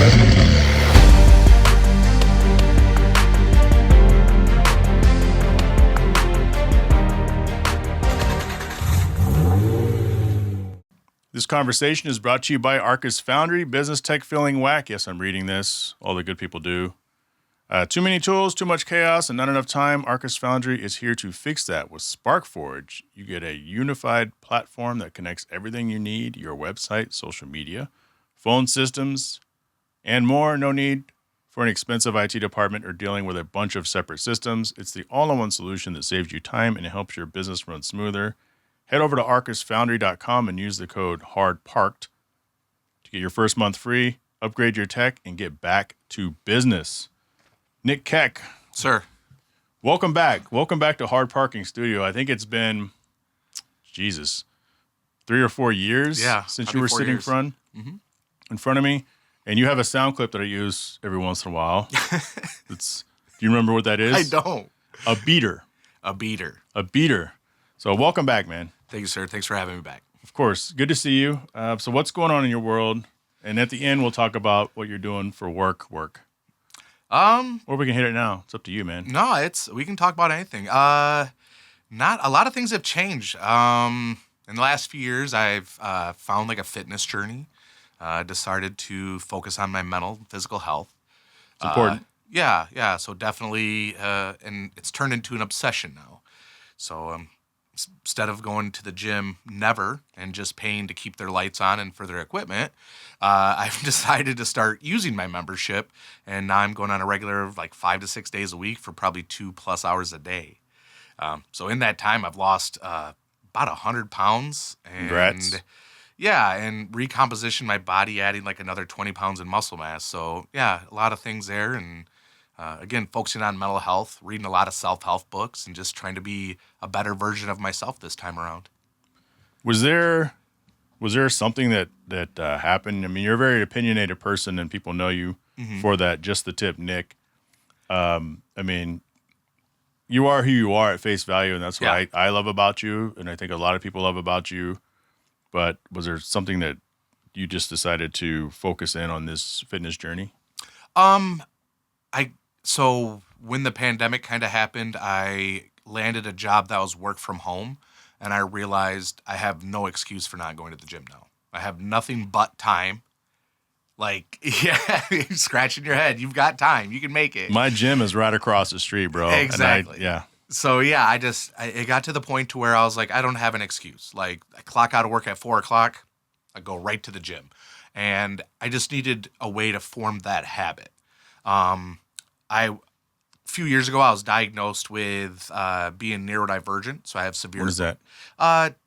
This conversation is brought to you by Arcus Foundry, business tech feeling whack. Yes, I'm reading this. All the good people do. Too many tools, too much chaos, and not enough time. Arcus Foundry is here to fix that. With SparkForge, you get a unified platform that connects everything you need, your website, social media, phone systems, and more. No need for an expensive IT department or dealing with a bunch of separate systems. It's the all-in-one solution that saves you time and helps your business run smoother. Head over to arcusfoundry.com and use the code HARDPARKED to get your first month free, upgrade your tech, and get back to business. Nick Keck. Sir. Welcome back. Welcome back to Hard Parking Studio. I think it's been, 3 or 4 years since you were sitting in front of me. And you have a sound clip that I use every once in a while. Do you remember what that is? I don't. A beater. A beater. A beater. So welcome back, man. Thank you, sir. Thanks for having me back. Of course. Good to see you. So what's going on in your world? And at the end, we'll talk about what you're doing for work. Or we can hit it now. It's up to you, man. No, we can talk about anything. Not a lot of things have changed. In the last few years, I've found like a fitness journey. Decided to focus on my mental and physical health. It's important. Yeah. So definitely, and it's turned into an obsession now. So instead of going to the gym and just paying to keep their lights on and for their equipment, I've decided to start using my membership, and now I'm going on a regular 5 to 6 days a week for probably 2+ hours a day. So in that time, I've lost about 100 pounds. And, congrats. Yeah, and recomposition my body, adding another 20 pounds in muscle mass. So yeah, a lot of things there, and again, focusing on mental health, reading a lot of self-help books, and just trying to be a better version of myself this time around. Was there something that happened? I mean, you're a very opinionated person, and people know you for that. Just the tip, Nick. I mean, you are who you are at face value, and that's what I love about you, and I think a lot of people love about you. But was there something that you just decided to focus in on this fitness journey? So when the pandemic kind of happened, I landed a job that was work from home, and I realized I have no excuse for not going to the gym now. I have nothing but time. You're scratching your head. You've got time. You can make it. My gym is right across the street, bro. Exactly. Yeah. So yeah, it got to the point to where I was like, I don't have an excuse. I clock out of work at 4:00, I go right to the gym, and I just needed a way to form that habit. A few years ago, I was diagnosed with being neurodivergent, so I have severe. What is that?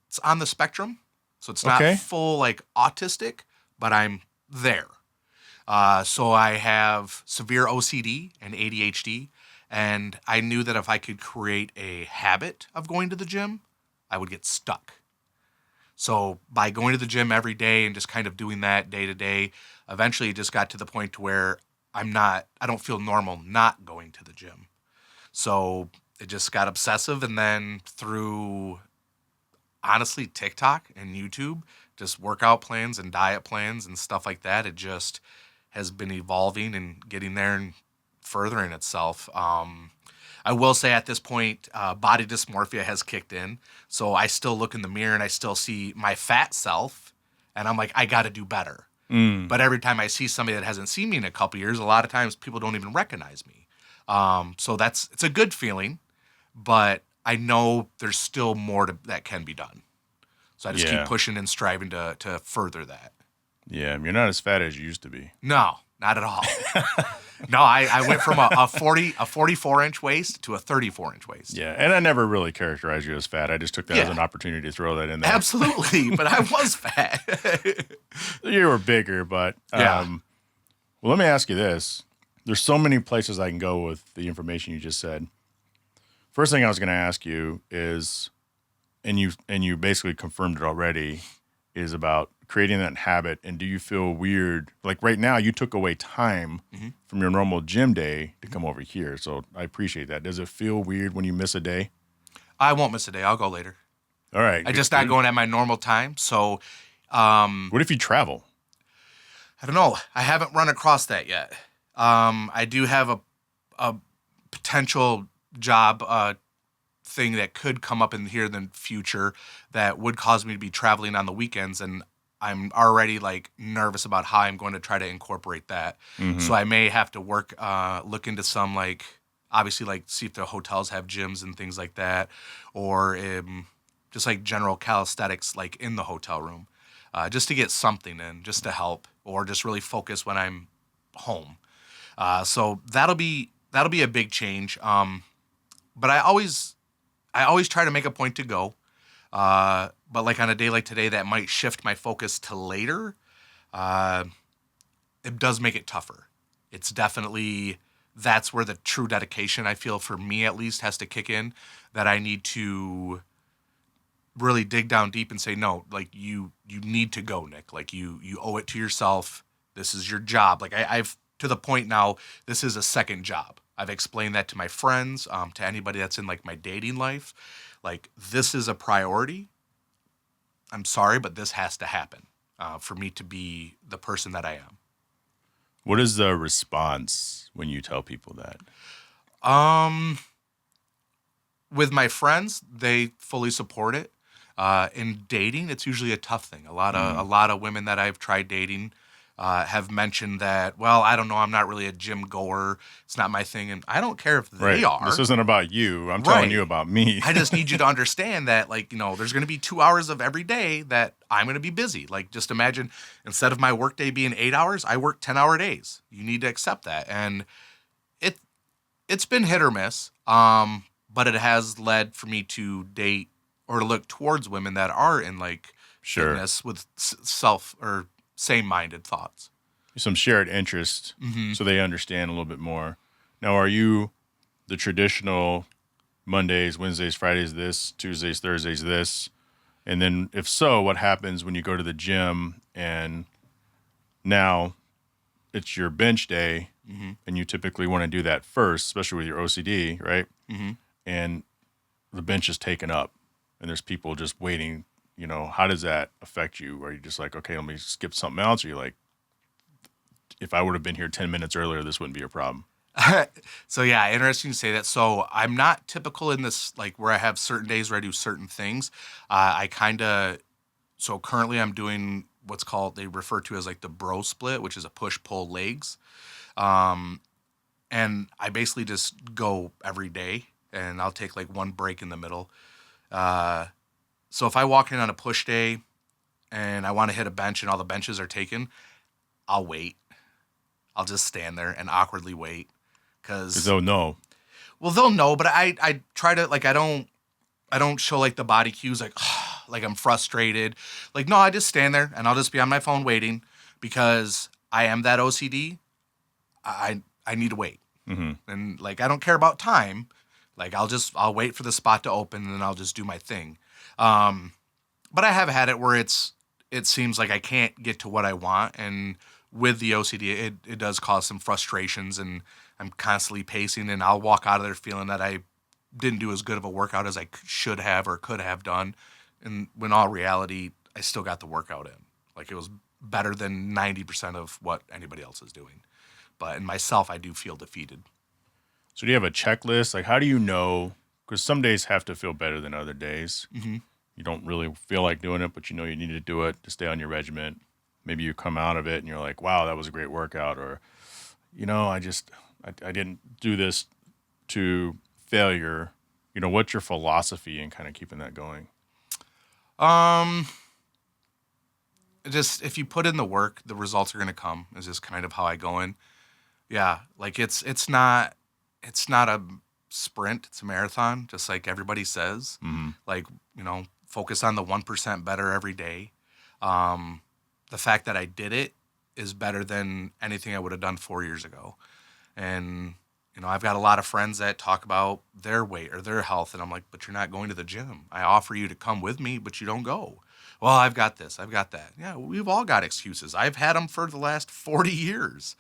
It's on the spectrum, so it's not full autistic, but I'm there. So I have severe O.C.D. and ADHD, and I knew that if I could create a habit of going to the gym, I would get stuck. So by going to the gym every day and just kind of doing that day to day, eventually it just got to the point to where I don't feel normal not going to the gym. So it just got obsessive. And then through, honestly, TikTok and YouTube, just workout plans and diet plans and stuff like that, it just has been evolving and getting there and furthering itself. I will say at this point, body dysmorphia has kicked in. So I still look in the mirror and I still see my fat self, and I'm like, I got to do better. But every time I see somebody that hasn't seen me in a couple years, a lot of times people don't even recognize me. So it's a good feeling, but I know there's still more that can be done. So I just keep pushing and striving to further that. Yeah, you're not as fat as you used to be. No, not at all. No, I went from a 44-inch waist to a 34-inch waist. Yeah, and I never really characterized you as fat. I just took that as an opportunity to throw that in there. Absolutely, but I was fat. You were bigger, but well, let me ask you this. There's so many places I can go with the information you just said. First thing I was going to ask you is, and you basically confirmed it already, is about creating that habit. And do you feel weird? Like right now, you took away time from your normal gym day to come over here. So I appreciate that. Does it feel weird when you miss a day? I won't miss a day. I'll go later. All right. I'm just not going at my normal time. So what if you travel? I don't know. I haven't run across that yet. I do have a potential job thing that could come up in here in the future that would cause me to be traveling on the weekends, and I'm already like nervous about how I'm going to try to incorporate that. Mm-hmm. So I may have to look into some like obviously like see if the hotels have gyms and things like that, or just like general calisthenics like in the hotel room, just to get something in, just to help, or just really focus when I'm home. So that'll be a big change. But I always try to make a point to go. But like on a day like today, that might shift my focus to later. Uh, it does make it tougher. It's definitely that's where the true dedication I feel for me at least has to kick in. That I need to really dig down deep and say no. Like you need to go, Nick. Like you owe it to yourself. This is your job. Like I've to the point now. This is a second job. I've explained that to my friends, to anybody that's in like my dating life. Like this is a priority. I'm sorry, but this has to happen for me to be the person that I am. What is the response when you tell people that? Um, with my friends, they fully support it. In dating, it's usually a tough thing. A lot of women that I've tried dating have mentioned that. Well, I don't know. I'm not really a gym goer. It's not my thing, and I don't care if they Right. This are. isn't about you. I'm telling you Right. about me. I just need you to understand that, like, there's going to be 2 hours of every day that I'm going to be busy. Like, just imagine instead of my workday being 8 hours, I work 10-hour days. You need to accept that. And it, it's been hit or miss, but it has led for me to date or to look towards women that are in like Sure. fitness with self or same minded thoughts. Some shared interest Mm-hmm. so they understand a little bit more. Now, are you the traditional Mondays, Wednesdays, Fridays this, Tuesdays, Thursdays this? And then if so, what happens when you go to the gym and now it's your bench day Mm-hmm. and you typically want to do that first, especially with your OCD, right? Mm-hmm. And the bench is taken up and there's people just waiting, how does that affect you? Are you just like, okay, let me skip something else? Or you like, if I would have been here 10 minutes earlier, this wouldn't be a problem. So yeah, interesting to say that. So I'm not typical in this, like where I have certain days where I do certain things. I kind of so currently I'm doing what's called they refer to as like the bro split, which is a push pull legs. Um, and I basically just go every day, and I'll take like one break in the middle. Uh, so if I walk in on a push day and I want to hit a bench and all the benches are taken, I'll wait. I'll just stand there and awkwardly wait Because because they'll know. well they'll know, but I try to like I don't show like the body cues like like I'm frustrated. Like no, I just stand there and I'll just be on my phone waiting because I am that OCD. I need to wait. Mm-hmm. And like I don't care about time. Like I'll wait for the spot to open and then I'll just do my thing. Um but I have had it where it seems like I can't get to what I want, and with the OCD it does cause some frustrations, and I'm constantly pacing, and I'll walk out of there feeling that I didn't do as good of a workout as I should have or could have done, and when all reality I still got the workout in. Like it was better than 90% of what anybody else is doing. But in myself I do feel defeated. So do you have a checklist? Like, how do you know? Because some days have to feel better than other days. Mm-hmm. You don't really feel like doing it, but you know you need to do it to stay on your regiment. Maybe you come out of it and you're like, wow, that was a great workout. Or, I didn't do this to failure. What's your philosophy in kind of keeping that going? Um just if you put in the work, the results are going to come. Is just kind of how I go in. Yeah, like it's not a sprint, it's a marathon, just like everybody says. Mm-hmm. Like, focus on the 1% better every day. Um the fact that I did it is better than anything I would have done 4 years ago. And I've got a lot of friends that talk about their weight or their health, and I'm like, but you're not going to the gym. I offer you to come with me, but you don't go. Well, I've got this, I've got that. Yeah, we've all got excuses. I've had them for the last 40 years,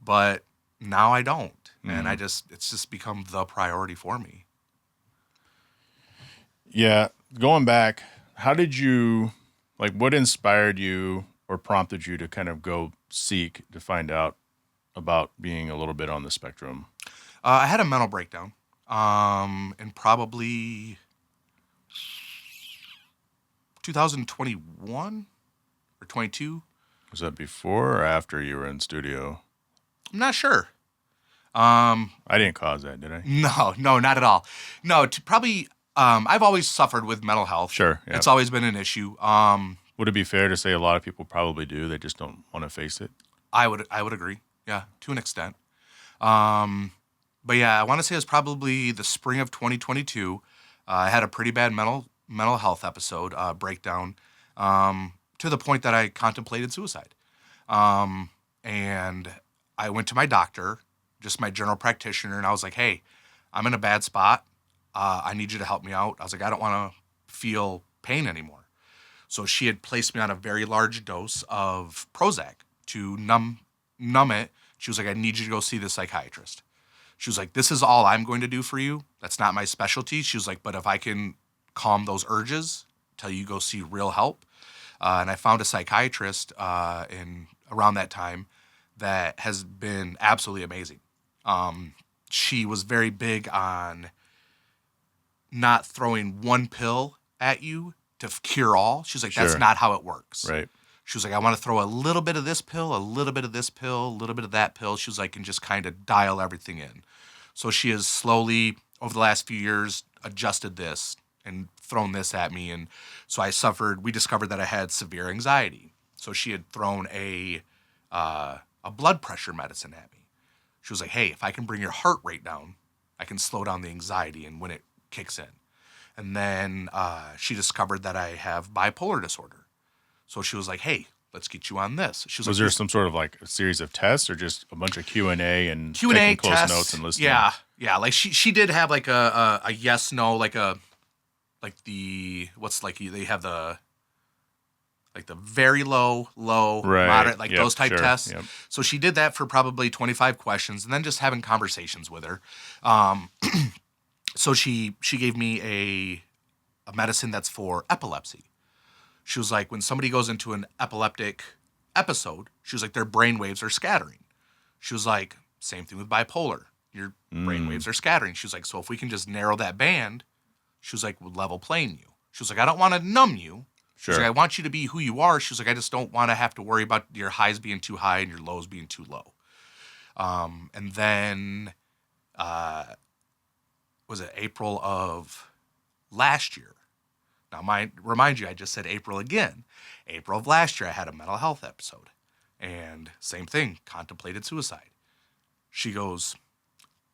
but now I don't. And Mm-hmm. it's just become the priority for me. Yeah. Going back, how did you, like, what inspired you or prompted you to kind of go seek to find out about being a little bit on the spectrum? I had a mental breakdown in probably 2021 or 22. Was that before or after you were in studio? I'm not sure. I didn't cause that, did I? No, not at all. No, probably. I've always suffered with mental health. Sure, yeah. It's always been an issue. Would it be fair to say a lot of people probably do? They just don't want to face it? I would agree. Yeah, to an extent. But yeah, I want to say it was probably the spring of 2022. I had a pretty bad mental health episode, breakdown, to the point that I contemplated suicide. And I went to my doctor, just my general practitioner, and I was like, hey, I'm in a bad spot. I need you to help me out. I was like, I don't want to feel pain anymore. So she had placed me on a very large dose of Prozac to numb it. She was like, I need you to go see the psychiatrist. She was like, this is all I'm going to do for you. That's not my specialty. She was like, but if I can calm those urges, tell you go see real help. And I found a psychiatrist in around that time that has been absolutely amazing. She was very big on not throwing one pill at you to cure all. She's like, that's not how it works. Right. She was like, I want to throw a little bit of this pill, a little bit of this pill, a little bit of that pill. She was like, and just kind of dial everything in. So she has slowly, over the last few years, adjusted this and thrown this at me. And so we discovered that I had severe anxiety. So she had thrown a blood pressure medicine at me. She was like, hey, if I can bring your heart rate down, I can slow down the anxiety and when it kicks in. And then she discovered that I have bipolar disorder. So she was like, hey, let's get you on this. She was like, there some sort of like a series of tests or just a bunch of Q&A and Q&A taking close tests, notes and listening? Yeah. Like she did have like a yes, no, they have the very low, right. moderate, those type tests. Yep. So she did that for probably 25 questions and then just having conversations with her. So she gave me a medicine that's for epilepsy. She was like, when somebody goes into an epileptic episode, she was like, their brain waves are scattering. She was like, same thing with bipolar. Your brain waves are scattering. She was like, so if we can just narrow that band, she was like, we'll level plane you. She was like, I don't want to numb you. She was like, I want you to be who you are. She was like, I just don't want to have to worry about your highs being too high and your lows being too low. And then, was it April of last year? Now, remind you, I just said April again. April of last year, I had a mental health episode. And same thing, contemplated suicide. She goes,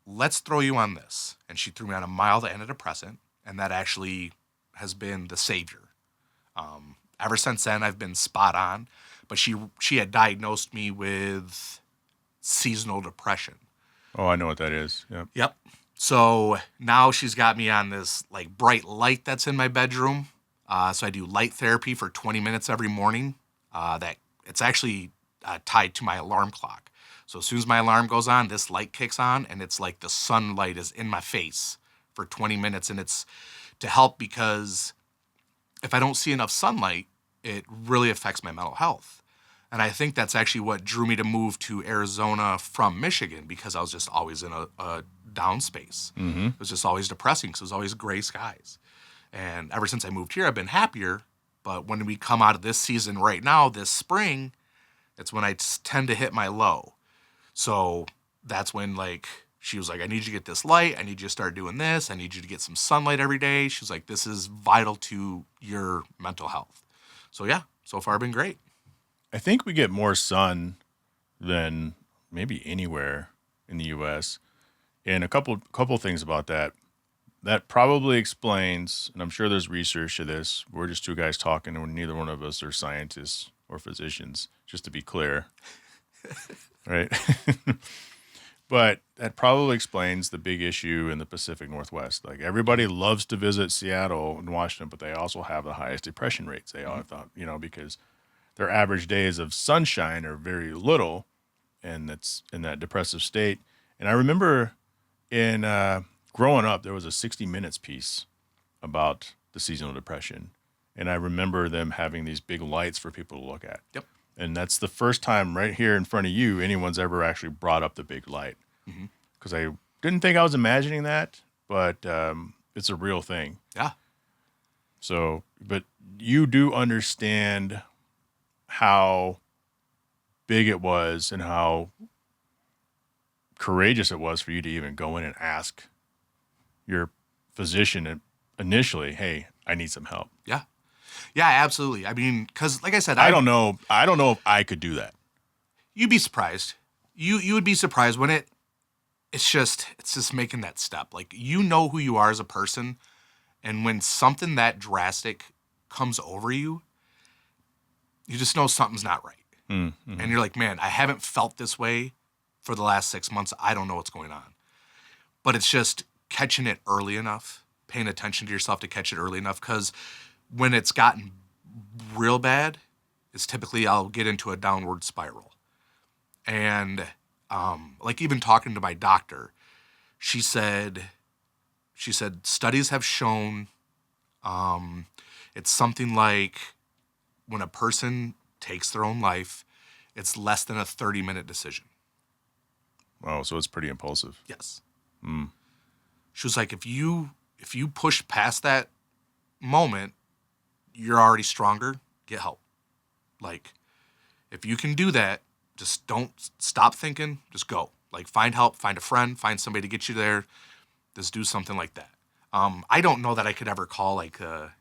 let's throw you on this. And she threw me on a mild antidepressant. And that actually has been the savior. Ever since then, I've been spot on. But she had diagnosed me with seasonal depression. Oh, I know what that is. Yep. So now she's got me on this like bright light that's in my bedroom. So I do light therapy for 20 minutes every morning. That it's actually tied to my alarm clock. So as soon as my alarm goes on, this light kicks on, and it's like the sunlight is in my face for 20 minutes, and it's to help because if I don't see enough sunlight, it really affects my mental health. And I think that's actually what drew me to move to Arizona from Michigan, because I was just always in a down space. Mm-hmm. It was just always depressing because it was always gray skies. And ever since I moved here, I've been happier. But when we come out of this season right now, this spring, it's when I tend to hit my low. So that's when she was like, I need you to get this light. I need you to start doing this. I need you to get some sunlight every day. She was like, this is vital to your mental health. So yeah, so far been great. I think we get more sun than maybe anywhere in the U.S. And a couple things about that. That probably explains, and I'm sure there's research to this. We're just two guys talking, and neither one of us are scientists or physicians, just to be clear. Right? But that probably explains the big issue in the Pacific Northwest. Like, everybody loves to visit Seattle and Washington, but they also have the highest depression rates. They all thought, because their average days of sunshine are very little, and that's in that depressive state. And I remember in growing up, there was a 60 Minutes piece about the seasonal depression. And I remember them having these big lights for people to look at. Yep. And that's the first time right here in front of you anyone's ever actually brought up the big light. Because I didn't think I was imagining that, but it's a real thing. Yeah. So, but you do understand how big it was and how courageous it was for you to even go in and ask your physician initially, hey, I need some help. Yeah. Yeah, absolutely. I mean, because like I said, I don't know if I could do that. You'd be surprised. You would be surprised when it's just making that step. Like, you know who you are as a person, and when something that drastic comes over you, you just know something's not right. Mm-hmm. And you're like, man, I haven't felt this way for the last 6 months. I don't know what's going on. But it's just catching it early enough, paying attention to yourself to catch it early enough, because when it's gotten real bad, it's typically I'll get into a downward spiral. And like even talking to my doctor, she said studies have shown it's something like when a person takes their own life, it's less than a 30-minute decision. Oh, so it's pretty impulsive. Yes. Mm. She was like, if you push past that moment, you're already stronger. Get help. Like, if you can do that, just don't stop thinking. Just go. Like, find help, find a friend, find somebody to get you there. Just do something like that. I don't know that I could ever call like the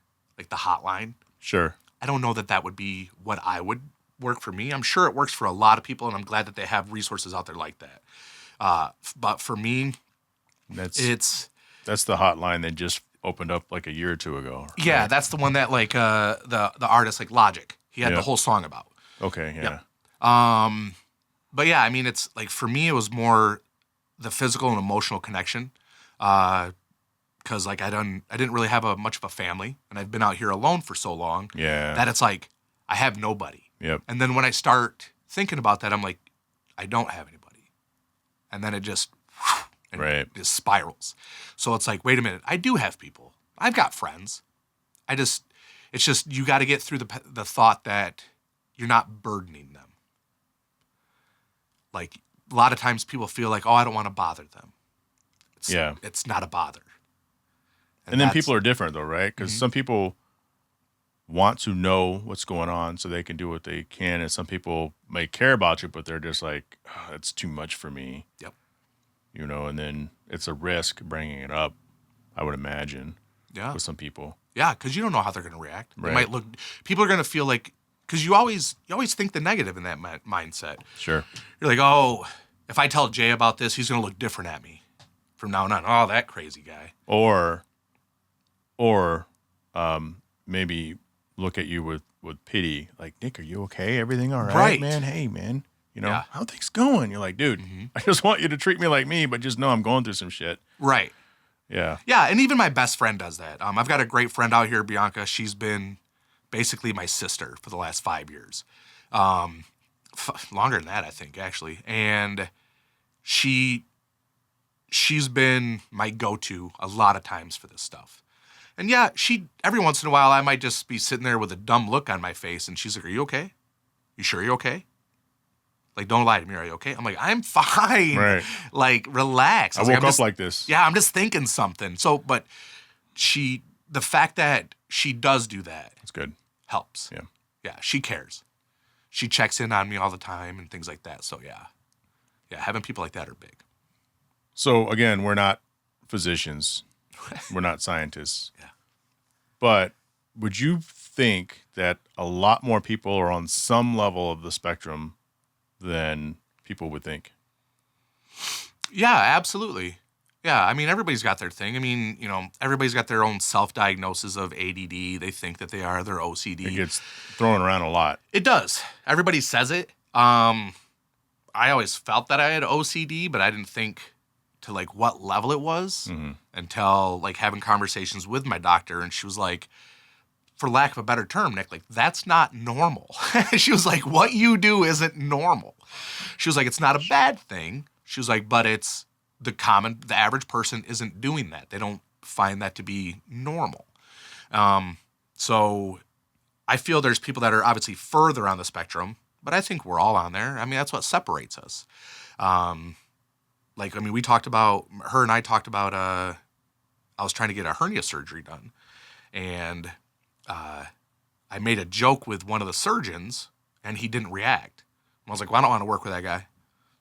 hotline. Sure. I don't know that would be what I would work for me. I'm sure it works for a lot of people, and I'm glad that they have resources out there like that. But for me, that's the hotline they just opened up like a year or two ago. Right? Yeah, that's the one that like the artist like Logic, he had the whole song about. Okay, yeah. But yeah, I mean, it's like for me, it was more the physical and emotional connection. Because like I didn't really have much of a family, and I've been out here alone for so long. Yeah. That it's like I have nobody. Yep. And then when I start thinking about that, I'm like, I don't have anybody, and then it just it just spirals. So it's like, wait a minute, I do have people. I've got friends. It's just you got to get through the thought that you're not burdening them. Like a lot of times people feel like, oh, I don't want to bother them. It's not a bother. And then people are different though, right? Because some people want to know what's going on so they can do what they can. And some people may care about you, but they're just like, oh, it's too much for me. Yep. You know, and then it's a risk bringing it up, I would imagine, with some people. Yeah, because you don't know how they're going to react. Right. They might look. People are going to feel like, because you always think the negative in that mindset. Sure. You're like, oh, if I tell Jhae about this, he's going to look different at me from now on. Oh, that crazy guy. Or maybe look at you with pity, like, Nick, are you okay? Everything all right, man? Hey, man, you know, how things going? You're like, dude, I just want you to treat me like me, but just know I'm going through some shit. Right. Yeah. Yeah, and even my best friend does that. I've got a great friend out here, Bianca. She's been basically my sister for the last 5 years. Longer than that, I think, actually. And she's been my go-to a lot of times for this stuff. And yeah, every once in a while, I might just be sitting there with a dumb look on my face, and she's like, are you okay? You sure you're okay? Like, don't lie to me, are you okay? I'm like, I'm fine. Right. Like, relax. I woke up like this. Yeah, I'm just thinking something. So, but the fact that she does do that. That's good. Helps. Yeah. Yeah, she cares. She checks in on me all the time and things like that. So, yeah. Yeah, having people like that are big. So, again, we're not physicians. We're not scientists. Yeah. But would you think that a lot more people are on some level of the spectrum than people would think? Yeah, absolutely. Yeah, I mean, everybody's got their thing. I mean, you know, everybody's got their own self-diagnosis of ADD. They think that they are their OCD. It gets thrown around a lot. It does. Everybody says it. I always felt that I had OCD, but I didn't think to like what level it was until like having conversations with my doctor, and she was like, for lack of a better term, Nick, like, that's not normal. She was like, what you do isn't normal. She was like, it's not a bad thing. She was like, but it's the average person isn't doing that. They don't find that to be normal. So I feel there's people that are obviously further on the spectrum, but I think we're all on there. I mean, that's what separates us. We talked about, her and I talked about, I was trying to get a hernia surgery done. And I made a joke with one of the surgeons, and he didn't react. I was like, well, I don't want to work with that guy.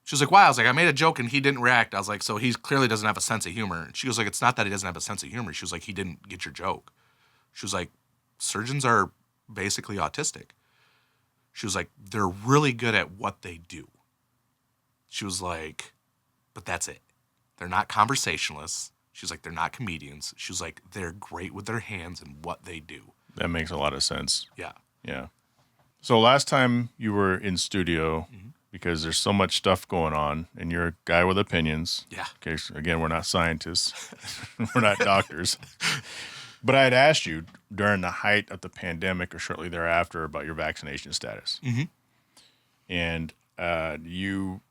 She was like, why? I was like, I made a joke, and he didn't react. I was like, so he clearly doesn't have a sense of humor. And she was like, it's not that he doesn't have a sense of humor. She was like, he didn't get your joke. She was like, surgeons are basically autistic. She was like, they're really good at what they do. She was like, but that's it. They're not conversationalists. She was like, they're not comedians. She was like, they're great with their hands and what they do. That makes a lot of sense. Yeah. Yeah. So last time you were in studio, because there's so much stuff going on, and you're a guy with opinions. Yeah. Okay. So again, we're not scientists. We're not doctors. But I had asked you during the height of the pandemic or shortly thereafter about your vaccination status. Mm-hmm. And you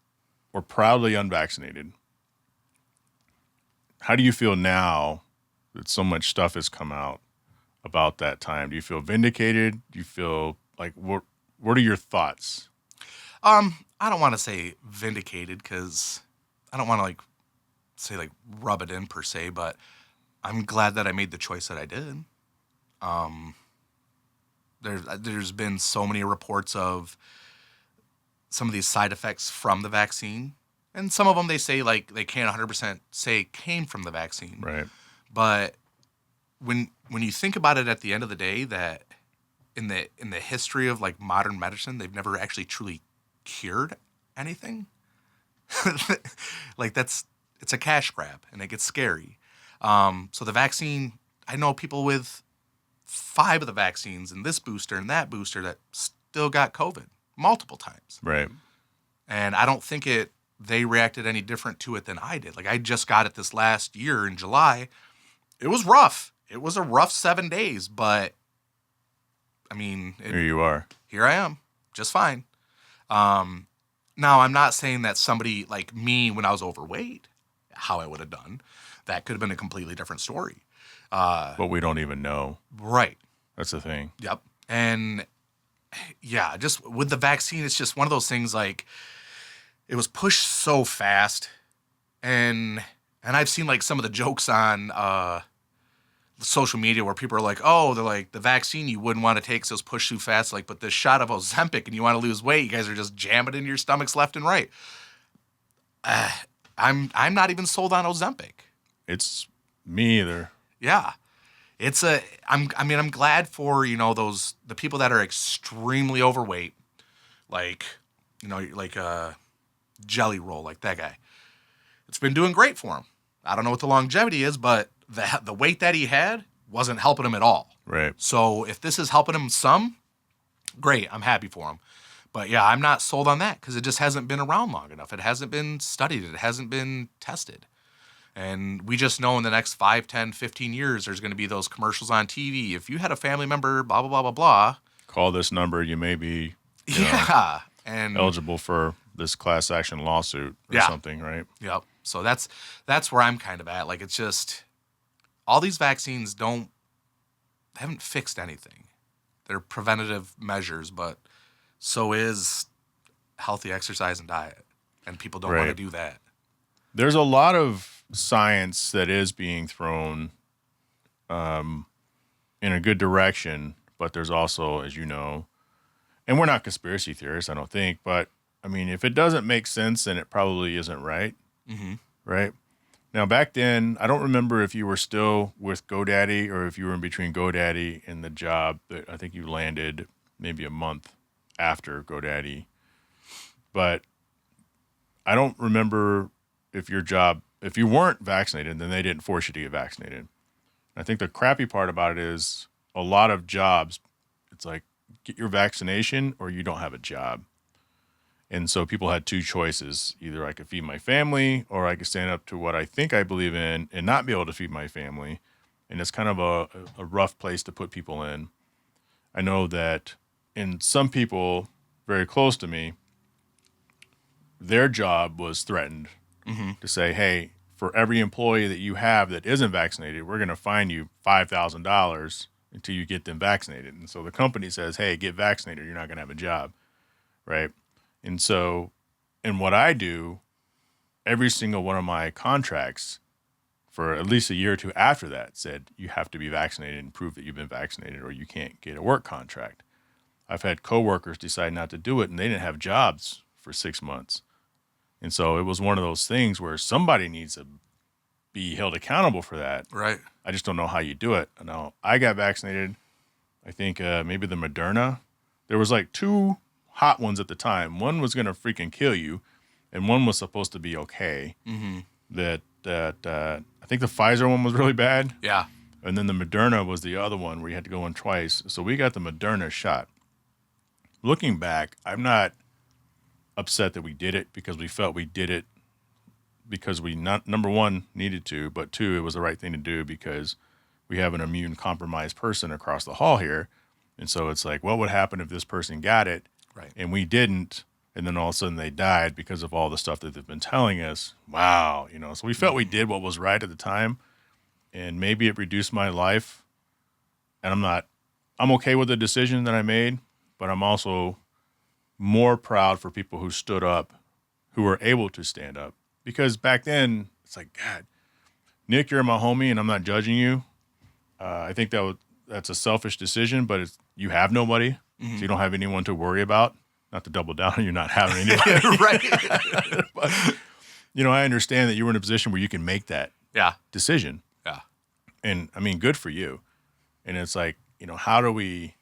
were proudly unvaccinated. How do you feel now that so much stuff has come out about that time? Do you feel vindicated? Do you feel like, what are your thoughts? I don't want to say vindicated, because I don't want to say rub it in per se, but I'm glad that I made the choice that I did. There's been so many reports of some of these side effects from the vaccine, and some of them they say they can't 100% say came from the vaccine. Right. But when you think about it, at the end of the day, that in the history of modern medicine, they've never actually truly cured anything. It's a cash grab, and it gets scary. So the vaccine, I know people with 5 of the vaccines and this booster and that booster that still got COVID multiple times. Right. And I don't think they reacted any different to it than I did. I just got it this last year in July. It was rough. It was a rough 7 days, but I mean, Here you are. Here I am, just fine. Now, I'm not saying that somebody like me, when I was overweight, how I would have done. That could have been a completely different story. But we don't even know. Right. That's the thing. Yep. And yeah, just with the vaccine, it's just one of those things, it was pushed so fast. And I've seen some of the jokes on social media where people are like, oh, they're like, the vaccine you wouldn't want to take because it was pushed too fast. But this shot of Ozempic and you want to lose weight, you guys are just jamming it in your stomachs left and right. I'm not even sold on Ozempic. It's me either. Yeah. I'm glad for, the people that are extremely overweight, Jelly Roll, like that guy. It's been doing great for him. I don't know what the longevity is, but the weight that he had wasn't helping him at all. Right. So if this is helping him some, great. I'm happy for him. But yeah, I'm not sold on that because it just hasn't been around long enough. It hasn't been studied. It hasn't been tested. And we just know in the next 5, 10, 15 years, there's going to be those commercials on TV. If you had a family member, blah, blah, blah, blah, blah. Call this number. You may be and eligible for this class action lawsuit or something, right? Yep. So that's where I'm kind of at. It's just all these vaccines haven't fixed anything. They're preventative measures, but so is healthy exercise and diet. And people don't want to do that. There's a lot of science that is being thrown in a good direction, but there's also, as you know, and we're not conspiracy theorists, I don't think, but I mean, if it doesn't make sense, then it probably isn't right. Mm-hmm. Right? Now, back then, I don't remember if you were still with GoDaddy or if you were in between GoDaddy and the job that I think you landed maybe a month after GoDaddy. But I don't remember if you weren't vaccinated, then they didn't force you to get vaccinated. I think the crappy part about it is a lot of jobs, it's like, get your vaccination or you don't have a job. And so people had 2 choices. Either I could feed my family or I could stand up to what I think I believe in and not be able to feed my family. And it's kind of a rough place to put people in. I know that in some people very close to me, their job was threatened to say, hey, for every employee that you have that isn't vaccinated, we're going to fine you $5,000 until you get them vaccinated. And so the company says, hey, get vaccinated, you're not going to have a job. right? And so, in what I do, every single one of my contracts for at least a year or two after that said you have to be vaccinated and prove that you've been vaccinated or you can't get a work contract. I've had coworkers decide not to do it and they didn't have jobs for 6 months. And so it was one of those things where somebody needs to be held accountable for that. Right. I just don't know how you do it. Now, I got vaccinated, I think maybe the Moderna. There was like 2 hot ones at the time. One was going to freaking kill you, and one was supposed to be okay. Mm-hmm. I think the Pfizer one was really bad. Yeah. And then the Moderna was the other one where you had to go in twice. So we got the Moderna shot. Looking back, I'm not upset that we did it because we felt we did it because we number one needed to, but 2, it was the right thing to do because we have an immune compromised person across the hall here. And so it's like, what would happen if this person got it and we didn't? And then all of a sudden they died because of all the stuff that they've been telling us. Wow. So we felt we did what was right at the time, and maybe it reduced my life. And I'm okay with the decision that I made, but I'm also more proud for people who stood up, who were able to stand up. Because back then, it's like, God, Nick, you're my homie, and I'm not judging you. I think that's a selfish decision, but you have nobody, so you don't have anyone to worry about. Not to double down on you not having anybody. Right. But, I understand that you were in a position where you can make that decision. Yeah. And, I mean, good for you. And it's like, how do we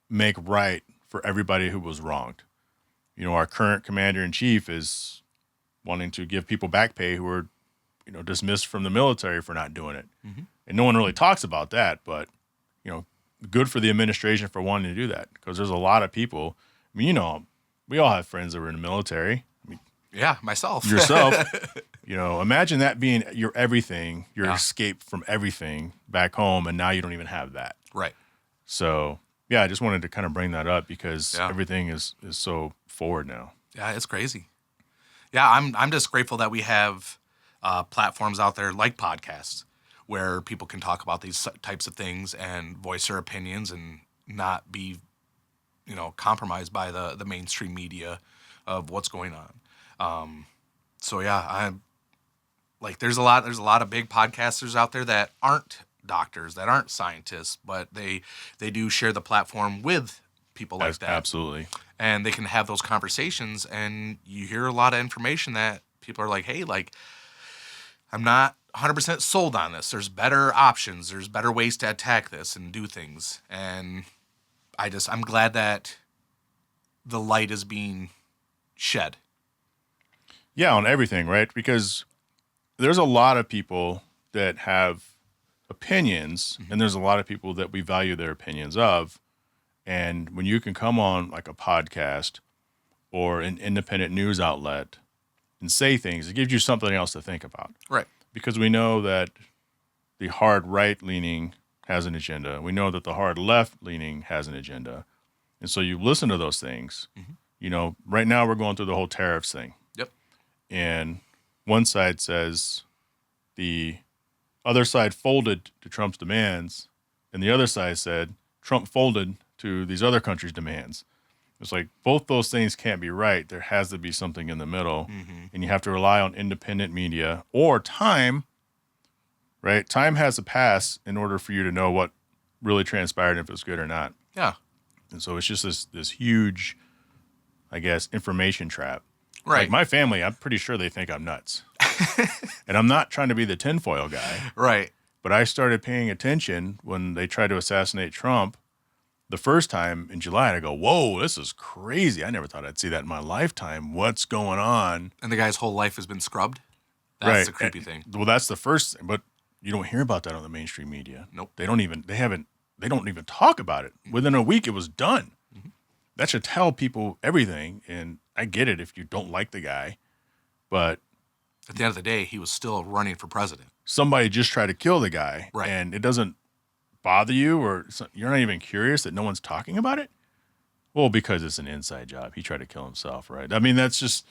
make right for everybody who was wronged? Our current commander-in-chief is wanting to give people back pay who were, dismissed from the military for not doing it. Mm-hmm. And no one really talks about that, but, good for the administration for wanting to do that because there's a lot of people. I mean, we all have friends that were in the military. I mean, yeah, myself. Yourself. Imagine that being your everything, your escape from everything back home, and now you don't even have that. Right. So, yeah, I just wanted to kind of bring that up because everything is so forward now. Yeah, it's crazy. Yeah, I'm just grateful that we have platforms out there like podcasts where people can talk about these types of things and voice their opinions and not be, compromised by the mainstream media of what's going on. So yeah, I'm like, there's a lot of big podcasters out there that aren't doctors, that aren't scientists, but they do share the platform with people like that. Absolutely. And they can have those conversations, and you hear a lot of information that people are like, hey, like, I'm not 100% sold on this. There's better options. There's better ways to attack this and do things. And I'm glad that the light is being shed. Yeah, on everything, right? Because there's a lot of people that have opinions, and there's a lot of people that we value their opinions of. And when you can come on like a podcast or an independent news outlet and say things, it gives you something else to think about. Right. Because we know that the hard right-leaning has an agenda. We know that the hard left-leaning has an agenda. And so you listen to those things. Mm-hmm. Right now we're going through the whole tariffs thing. Yep. And one side says the other side folded to Trump's demands, and the other side said Trump folded to these other countries' demands. It's like both those things can't be right. There has to be something in the middle, and you have to rely on independent media or time, right? Time has to pass in order for you to know what really transpired and if it's good or not. Yeah. And so it's just this huge, I guess, information trap. Right. Like my family, I'm pretty sure they think I'm nuts. And I'm not trying to be the tinfoil guy. Right. But I started paying attention when they tried to assassinate Trump the first time in July, and I go, whoa, this is crazy. I never thought I'd see that in my lifetime. What's going on? And the guy's whole life has been scrubbed? That's the creepy thing. Well, that's the first thing, but you don't hear about that on the mainstream media. Nope. They don't even talk about it. Within a week, it was done. Mm-hmm. That should tell people everything, and I get it if you don't like the guy, but at the end of the day, he was still running for president. Somebody just tried to kill the guy, right? And it doesn't bother you, or you're not even curious that no one's talking about it? Well, because it's an inside job. He tried to kill himself, right? I mean, that's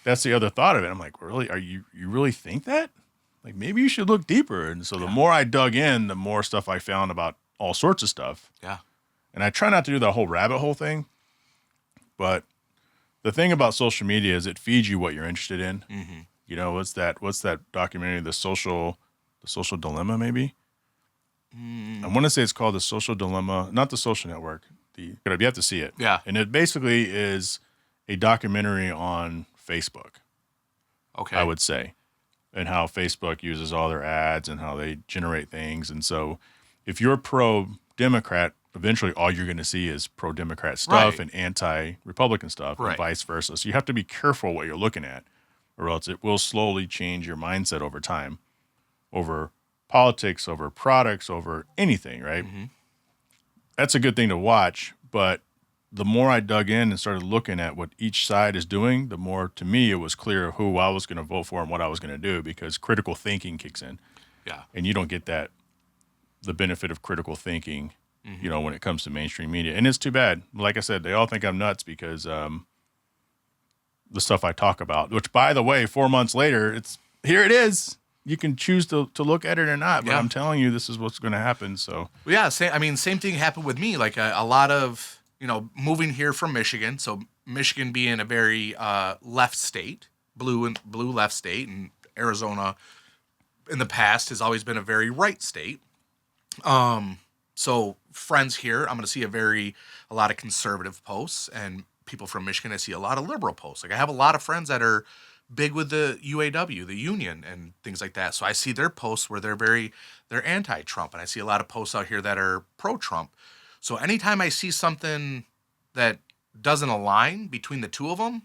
the other thought of it. I'm like, really? You really think that? Like, maybe you should look deeper. And so the more I dug in, the more stuff I found about all sorts of stuff. Yeah. And I try not to do the whole rabbit hole thing, but the thing about social media is it feeds you what you're interested in. Mm-hmm. You know, what's that documentary, the social dilemma, maybe? I want to say it's called The Social Dilemma, not The Social Network. You have to see it. Yeah. And it basically is a documentary on Facebook, Okay. I would say, and how Facebook uses all their ads and how they generate things. And so if you're pro-Democrat, eventually all you're going to see is pro-Democrat stuff and anti-Republican stuff and vice versa. So you have to be careful what you're looking at, or else it will slowly change your mindset over time, over politics, over products, over anything, right? Mm-hmm. That's a good thing to watch, but the more I dug in and started looking at what each side is doing, the more, to me, it was clear who I was going to vote for and what I was going to do, because critical thinking kicks in. Yeah. And you don't get the benefit of critical thinking, you know, when it comes to mainstream media. And it's too bad. Like I said, they all think I'm nuts because the stuff I talk about, which, by the way, 4 months later, here it is. You can choose to look at it or not, but I'm telling you, this is what's going to happen. So, well, yeah, same thing happened with me. Like a lot of, moving here from Michigan. So Michigan being a very left state, blue left state, and Arizona in the past has always been a very right state. So friends here, I'm going to see a lot of conservative posts, and people from Michigan, I see a lot of liberal posts. Like I have a lot of friends that are big with the UAW, the union, and things like that. So I see their posts where they're anti-Trump, and I see a lot of posts out here that are pro-Trump. So anytime I see something that doesn't align between the two of them,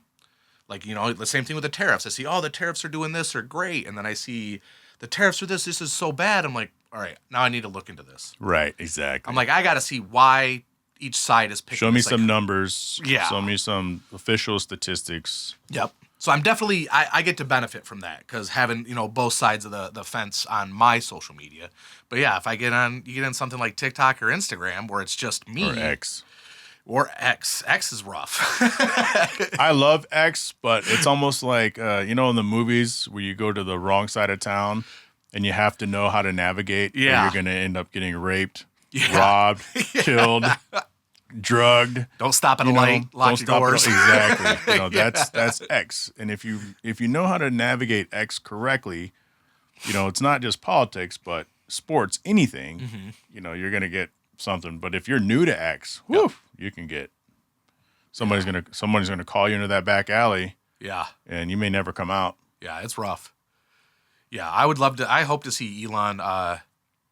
like, the same thing with the tariffs. I see, the tariffs are doing this, are great. And then I see the tariffs are this is so bad. I'm like, all right, now I need to look into this. right, exactly. I'm like, I got to see why each side is picking. Show me some numbers. Yeah. Show me some official statistics. Yep. So I'm definitely, I get to benefit from that because having, both sides of the fence on my social media. But yeah, if you get on something like TikTok or Instagram where it's just me. Or X. X is rough. I love X, but it's almost like, in the movies where you go to the wrong side of town and you have to know how to navigate. Yeah. Or you're going to end up getting raped, robbed, killed, drugged. Don't stop at a light. Lock your doors. Exactly. That's X. And if you know how to navigate X correctly, it's not just politics, but sports, anything, you're going to get something. But if you're new to X, you can get somebody's gonna call you into that back alley. Yeah. And you may never come out. Yeah, it's rough. Yeah, I hope to see Elon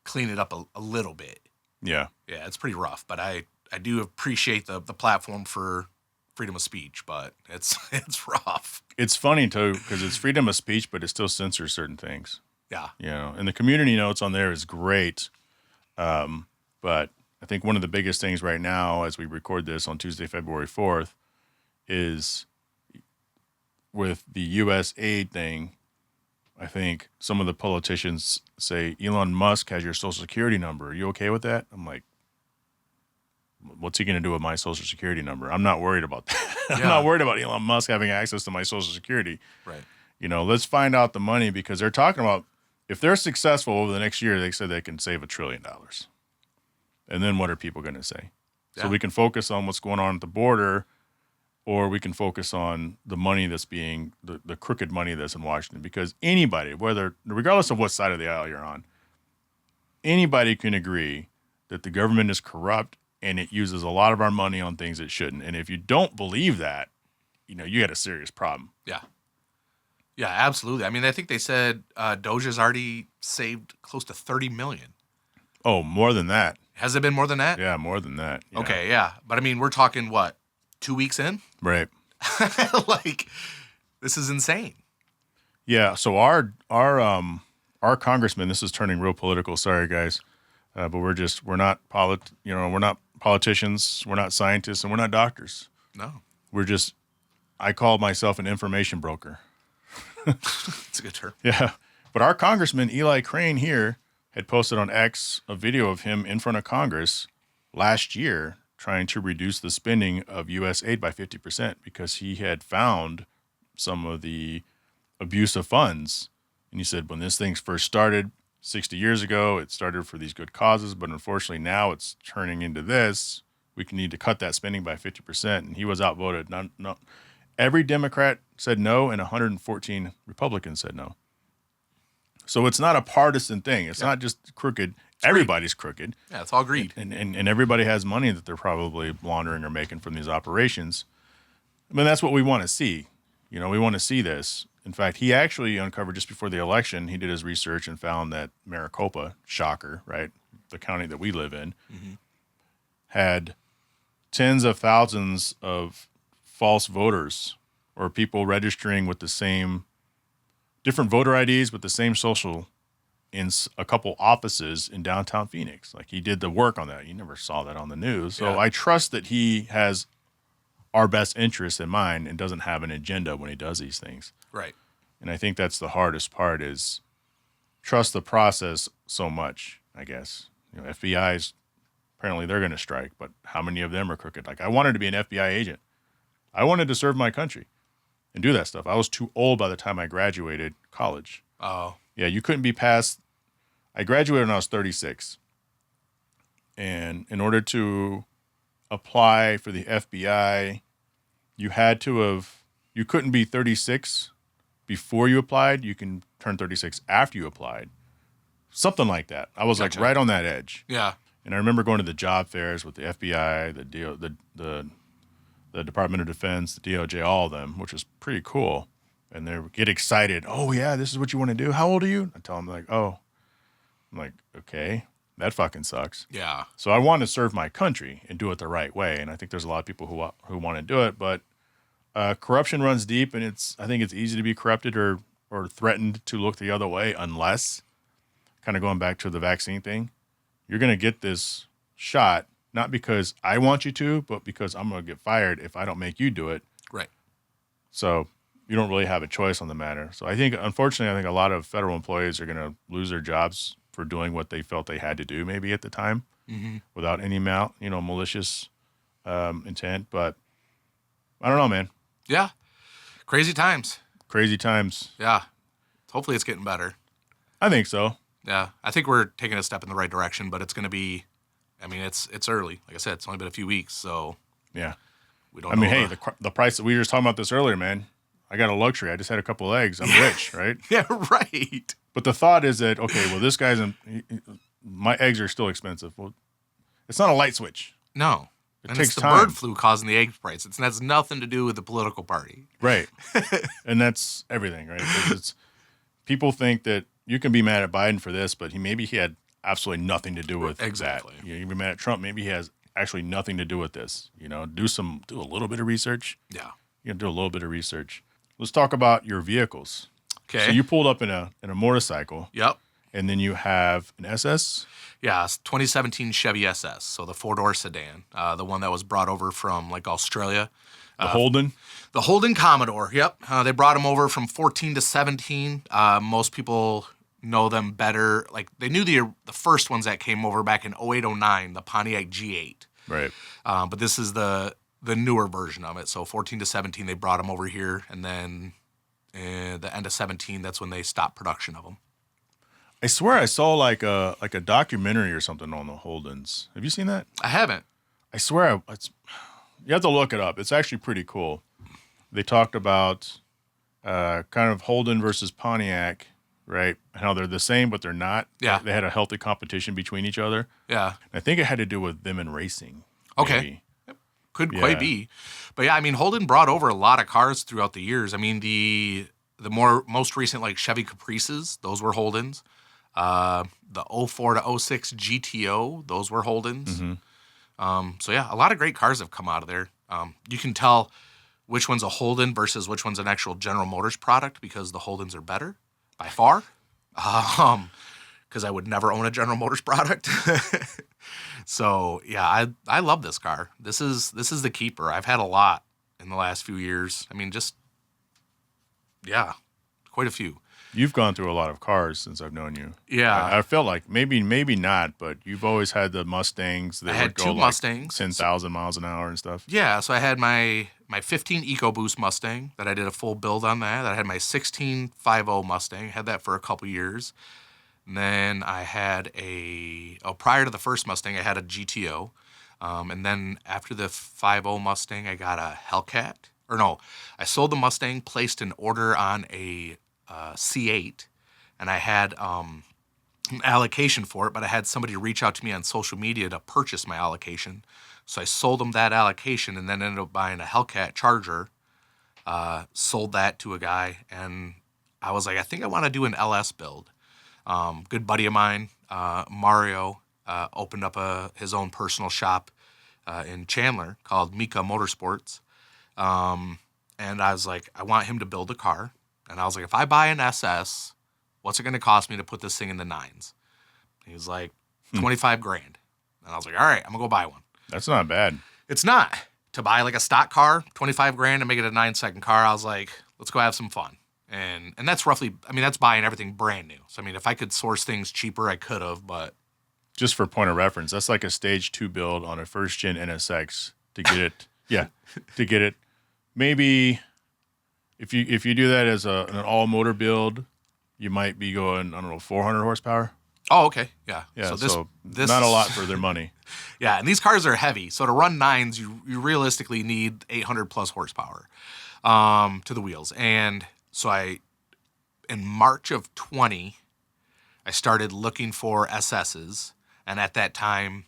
clean it up a little bit. Yeah. Yeah, it's pretty rough, but I do appreciate the platform for freedom of speech, but it's rough. It's funny too, because it's freedom of speech, but it still censors certain things. Yeah. And the community notes on there is great. But I think one of the biggest things right now, as we record this on Tuesday, February 4th, is with the U.S. aid thing. I think some of the politicians say, Elon Musk has your social security number. Are you okay with that? I'm like, what's he going to do with my social security number? I'm not worried about that. I'm not worried about Elon Musk having access to my social security. Right. Let's find out the money, because they're talking about, if they're successful over the next year, they said they can save $1 trillion. And then what are people going to say? Yeah. So we can focus on what's going on at the border, or we can focus on the money that's being, the crooked money that's in Washington. Because anybody, regardless of what side of the aisle you're on, anybody can agree that the government is corrupt and it uses a lot of our money on things it shouldn't. And if you don't believe that, you got a serious problem. Yeah. Yeah, absolutely. I mean, I think they said Doja's already saved close to $30 million. Oh, more than that. Has it been more than that? Yeah, more than that. Yeah. Okay, yeah. But I mean, we're talking, 2 weeks in? Right. Like, this is insane. Yeah, so our congressman, this is turning real political, sorry guys, but we're not politicians, we're not scientists, and we're not doctors. No. I call myself an information broker. It's a good term. Yeah. But our congressman, Eli Crane here, had posted on X a video of him in front of Congress last year trying to reduce the spending of U.S. aid by 50% because he had found some of the abuse of funds. And he said, when this thing first started 60 years ago, it started for these good causes, but unfortunately now it's turning into this. need to cut that spending by 50%. And he was outvoted. Not every Democrat said no, and 114 Republicans said no. So it's not a partisan thing. It's not just crooked. Everybody's crooked. Yeah, it's all greed. And everybody has money that they're probably laundering or making from these operations. I mean, that's what we want to see. You know, we want to see this. In fact, he actually uncovered just before the election, he did his research and found that Maricopa, shocker, right, the county that we live in, had tens of thousands of false voters or people registering with the same different voter IDs with the same social in a couple offices in downtown Phoenix. Like, he did the work on that. You never saw that on the news. So I trust that he has our best interests in mind and doesn't have an agenda when he does these things. Right. And I think that's the hardest part is trust the process so much, I guess. You know, FBI's, apparently they're going to strike, but how many of them are crooked? Like, I wanted to be an FBI agent. I wanted to serve my country and do that stuff. I was too old by the time I graduated college. Oh. Yeah, you couldn't be past. I graduated when I was 36. And in order to apply for the FBI, you couldn't be 36 before you applied. You can turn 36 after you applied. Something like that. I was like right on that edge. Yeah. And I remember going to the job fairs with the FBI, the Department of Defense, the DOJ, all of them, which was pretty cool. And they get excited. Oh, yeah, this is what you want to do? How old are you? I tell them, like, oh. I'm like, okay, that fucking sucks. Yeah. So I want to serve my country and do it the right way. And I think there's a lot of people who want to do it. But corruption runs deep, and I think it's easy to be corrupted or threatened to look the other way unless, kind of going back to the vaccine thing, you're going to get this shot, not because I want you to, but because I'm going to get fired if I don't make you do it. Right. So you don't really have a choice on the matter. So unfortunately, I think a lot of federal employees are going to lose their jobs for doing what they felt they had to do maybe at the time without any malicious intent. But I don't know, man. Yeah. Crazy times. Crazy times. Yeah. Hopefully it's getting better. I think so. Yeah. I think we're taking a step in the right direction, but it's going to be, I mean, it's early. Like I said, it's only been a few weeks, so. Yeah. We don't know. I mean, hey, the price that we were just talking about this earlier, man. I got a luxury. I just had a couple of eggs. I'm rich, right? Yeah, right. But the thought is that, okay, well, this guy's, my eggs are still expensive. Well, it's not a light switch. No. It and takes it's the time. bird flu causing the egg price. It has nothing to do with the political party. Right. And that's everything, right? Because people think that you can be mad at Biden for this, but maybe he had absolutely nothing to do with that. You can be mad at Trump. Maybe he has actually nothing to do with this. You know, do a little bit of research. Yeah. You can do a little bit of research. Let's talk about your vehicles. Okay. So you pulled up in a motorcycle. Yep. And then you have an SS? Yeah, it's 2017 Chevy SS, so the four-door sedan, the one that was brought over from, like, Australia. The Holden? The Holden Commodore, yep. They brought them over from 14 to 17. Most people know them better. Like, they knew the first ones that came over back in 08-09, the Pontiac G8. Right. But this is the newer version of it. So 14 to 17, they brought them over here, and then the end of 17, that's when they stopped production of them. I swear I saw like a documentary or something on the Holdens. Have you seen that? I haven't. I swear you have to look it up. It's actually pretty cool. They talked about kind of Holden versus Pontiac, right? How they're the same, but they're not. Yeah. They had a healthy competition between each other. Yeah. And I think it had to do with them in racing. Okay. Maybe. Could quite be. But yeah, I mean, Holden brought over a lot of cars throughout the years. I mean, the most recent, like, Chevy Caprices, those were Holdens. The 04 to 06 GTO, those were Holdens. So yeah, a lot of great cars have come out of there. You can tell which one's a Holden versus which one's an actual General Motors product because the Holdens are better by far. Because I would never own a General Motors product. So yeah, I love this car. This is the keeper. I've had a lot in the last few years. I mean, quite a few. You've gone through a lot of cars since I've known you. Yeah. I felt like maybe not, but you've always had the Mustangs that I had would go two like Mustangs. 10,000 miles an hour and stuff. Yeah, so I had my 15 EcoBoost Mustang that I did a full build on that. I had my 1650 Mustang, had that for a couple years. And then I had prior to the first Mustang, I had a GTO. And then after the 5.0 Mustang, I got a Hellcat. Or no, I sold the Mustang, placed an order on a C8, and I had an allocation for it, but I had somebody reach out to me on social media to purchase my allocation. So I sold them that allocation and then ended up buying a Hellcat Charger, sold that to a guy, and I was like, I think I want to do an LS build. Good buddy of mine, Mario, opened up his own personal shop in Chandler called Mika Motorsports. And I was like, I want him to build a car. And I was like, if I buy an SS, what's it going to cost me to put this thing in the nines? He was like, 25 grand. And I was like, all right, I'm going to go buy one. That's not bad. It's not. To buy like a stock car, 25 grand and make it a 9-second car, I was like, let's go have some fun. And that's roughly, I mean, that's buying everything brand new. So, I mean, if I could source things cheaper, I could have, but. Just for point of reference, that's like a stage 2 build on a first-gen NSX to get it. Yeah, to get it. Maybe if you do that as an all-motor build, you might be going, I don't know, 400 horsepower. Oh, okay. Yeah. Yeah, so this not a lot for their money. Yeah, and these cars are heavy. So to run nines, you realistically need 800 plus horsepower to the wheels. And so in March of 20, I started looking for SSs. And at that time,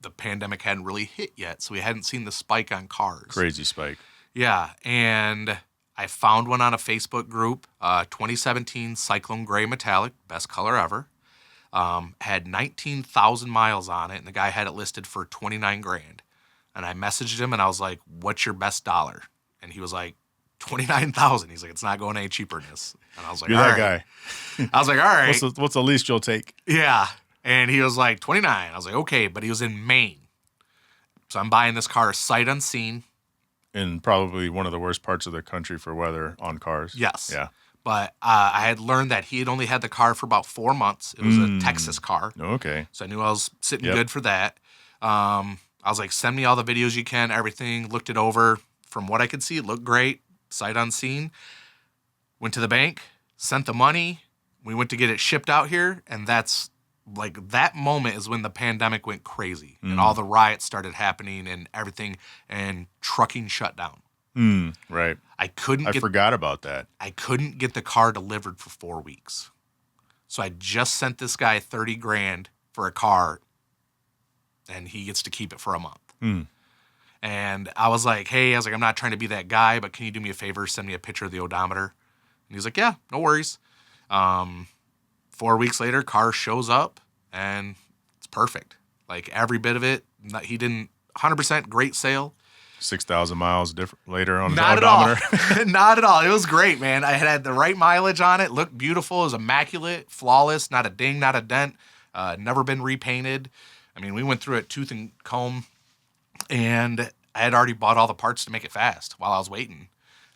the pandemic hadn't really hit yet. So we hadn't seen the spike on cars. Crazy spike. Yeah, and I found one on a Facebook group, 2017 Cyclone Gray Metallic, best color ever. Had 19,000 miles on it, and the guy had it listed for 29 grand. And I messaged him, and I was like, what's your best dollar? And he was like, 29,000. He's like, it's not going any cheaper than this. And I was like, You're all that right. guy. I was like, all right. What's the least you'll take? Yeah. And he was like, 29. I was like, okay, but he was in Maine. So I'm buying this car sight unseen. In probably one of the worst parts of the country for weather on cars. Yes. Yeah. But I had learned that he had only had the car for about 4 months. It was a Texas car. Okay. So I knew I was sitting good for that. I was like, send me all the videos you can, everything. Looked it over. From what I could see, it looked great. Sight unseen. Went to the bank, sent the money. We went to get it shipped out here. And that's like that moment is when the pandemic went crazy. And all the riots started happening and everything. And trucking shut down. Right. I forgot about that. I couldn't get the car delivered for 4 weeks. So I just sent this guy 30 grand for a car, and he gets to keep it for a month. And I was like, hey, I'm not trying to be that guy, but can you do me a favor? Send me a picture of the odometer. And he's like, yeah, no worries. 4 weeks later, car shows up, and it's perfect. Like every bit of it. He didn't 100% great sale. 6,000 miles later on the Not odometer. at all. Not at all. It was great, man. I had the right mileage on it. Looked beautiful. It was immaculate, flawless, not a ding, not a dent. Never been repainted. I mean, we went through it tooth and comb, and I had already bought all the parts to make it fast while I was waiting,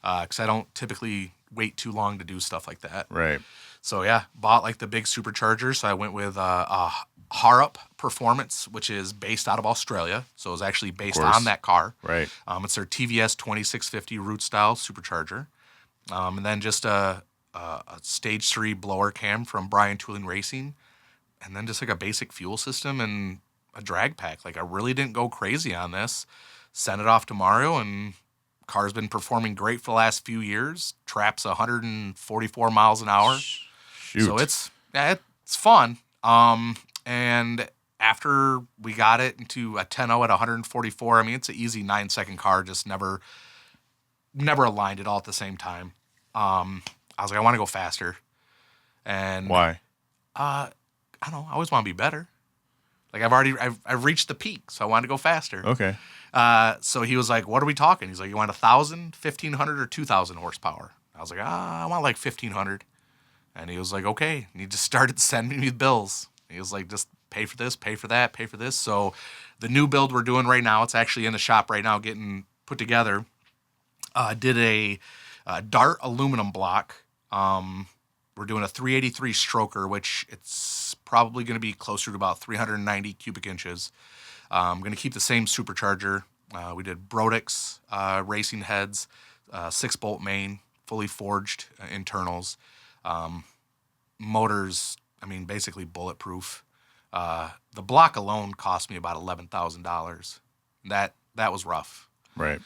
because I don't typically wait too long to do stuff like that. Right. So yeah, bought like the big supercharger. So I went with Harrup Performance, which is based out of Australia. So it was actually based on that car. Right. It's their TVS 2650 root style supercharger. And then just a stage 3 blower cam from Brian Tooling Racing. And then just like a basic fuel system and a drag pack. Like I really didn't go crazy on this. Sent it off to Mario, and car's been performing great for the last few years. Traps 144 miles an hour. Shoot. So it's fun. And after we got it into a 10.0 at 144, I mean, it's an easy 9-second car, just never aligned it all at the same time. I was like, I want to go faster. And why? I don't know. I always want to be better. Like I've reached the peak, so I want to go faster. Okay. So he was like, what are we talking? He's like, you want 1,000, 1,500, or 2,000 horsepower? I was like, I want like 1,500. And he was like, okay. And he just started sending me bills. He was like, just pay for this, pay for that, pay for this. So the new build we're doing right now, it's actually in the shop right now getting put together. Did a Dart aluminum block. We're doing a 383 stroker, which it's probably going to be closer to about 390 cubic inches. I'm going to keep the same supercharger. We did Brodix racing heads, 6-bolt main, fully forged internals. Motors, I mean, basically bulletproof. The block alone cost me about $11,000. That was rough. Right.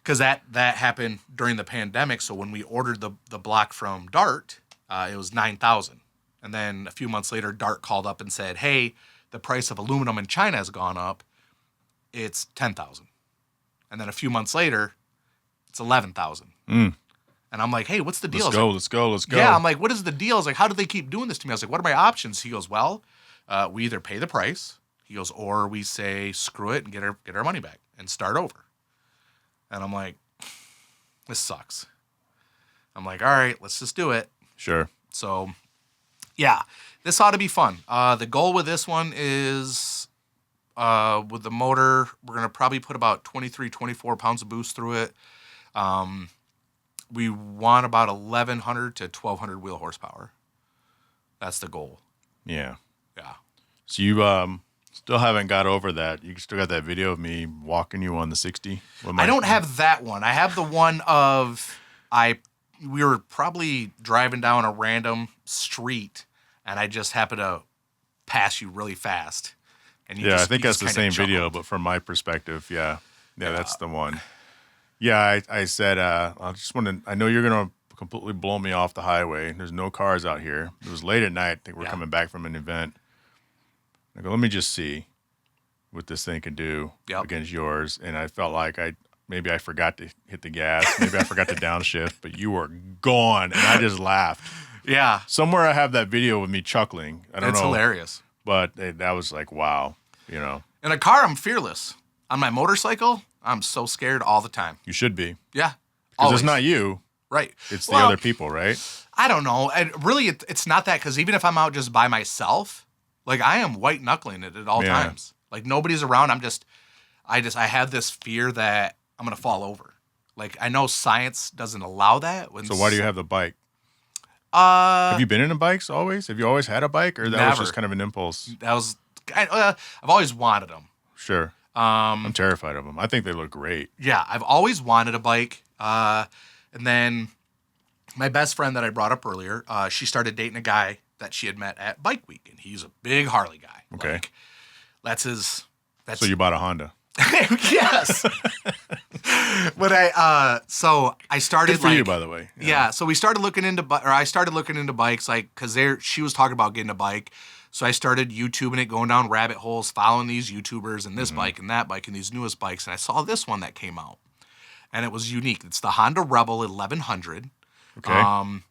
Because that happened during the pandemic. So when we ordered the block from Dart, it was $9,000. And then a few months later, Dart called up and said, hey, the price of aluminum in China has gone up. It's $10,000. And then a few months later, it's $11,000. And I'm like, hey, what's the deal? Let's go. Yeah, I'm like, what is the deal? I was like, how do they keep doing this to me? I was like, what are my options? He goes, well, we either pay the price, he goes, or we say, screw it and get our money back and start over. And I'm like, this sucks. I'm like, all right, let's just do it. Sure. So, yeah, this ought to be fun. The goal with this one is, with the motor, we're going to probably put about 23, 24 pounds of boost through it. We want about 1,100 to 1,200 wheel horsepower. That's the goal. Yeah. Yeah. So you still haven't got over that. You still got that video of me walking you on the 60? I don't have that one. I have the one of we were probably driving down a random street, and I just happened to pass you really fast. And I think that's the same video, but from my perspective, yeah, that's the one. Yeah, I said, I know you're going to completely blow me off the highway. There's no cars out here. It was late at night. I think we're coming back from an event. I go, let me just see what this thing can do against yours. And I felt like maybe I forgot to hit the gas. Maybe I forgot to downshift, but you were gone. And I just laughed. Yeah. Somewhere I have that video with me chuckling. I don't know. It's hilarious. But that was like, wow, you know. In a car, I'm fearless. On my motorcycle, I'm so scared all the time. You should be. Yeah. Because it's not you. Right. It's the other people, right? I don't know. Really, it's not that, because even if I'm out just by myself, like, I am white knuckling it at all times. Like, nobody's around. I have this fear that I'm going to fall over. Like, I know science doesn't allow that. So why do you have the bike? Have you been into bikes always? Have you always had a bike, or that was just kind of an impulse? I've always wanted them. Sure. I'm terrified of them. I think they look great. Yeah, I've always wanted a bike. And then my best friend that I brought up earlier, she started dating a guy that she had met at Bike Week, and he's a big Harley guy. Okay. Like, that's so you bought a Honda? Yes. But so I started. Good for you, by the way. Yeah. So we started looking into, I started looking into bikes, like, because she was talking about getting a bike. So I started YouTubing it, going down rabbit holes, following these YouTubers and this bike and that bike and these newest bikes. And I saw this one that came out, and it was unique. It's the Honda Rebel 1100. Okay.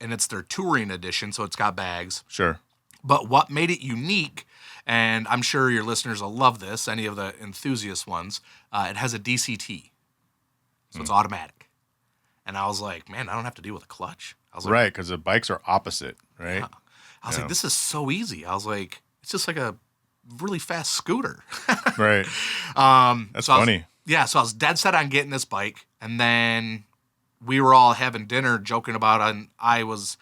And it's their touring edition, so it's got bags. Sure. But what made it unique, and I'm sure your listeners will love this, any of the enthusiast ones, it has a DCT. So it's automatic. And I was like, man, I don't have to deal with a clutch. I was like, right, because the bikes are opposite, right? Yeah. I was like, this is so easy. I was like, it's just like a really fast scooter. Right. That's so funny. So I was dead set on getting this bike. And then we were all having dinner joking about it. And I was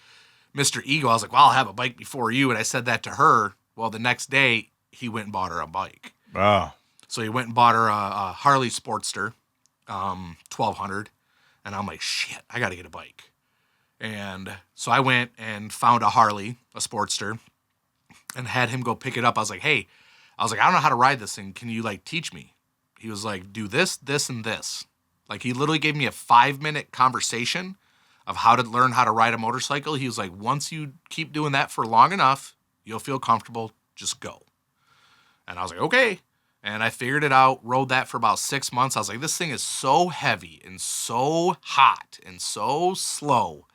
Mr. Ego. I was like, well, I'll have a bike before you. And I said that to her. Well, the next day, he went and bought her a bike. Wow. So he went and bought her a Harley Sportster, 1200. And I'm like, shit, I got to get a bike. And so I went and found a Harley, a Sportster, and had him go pick it up. I was like, hey, I don't know how to ride this thing. Can you, like, teach me? He was like, do this, this, and this. Like, he literally gave me a 5-minute conversation of how to learn how to ride a motorcycle. He was like, once you keep doing that for long enough, you'll feel comfortable. Just go. And I was like, okay. And I figured it out, rode that for about 6 months. I was like, this thing is so heavy and so hot and so slow.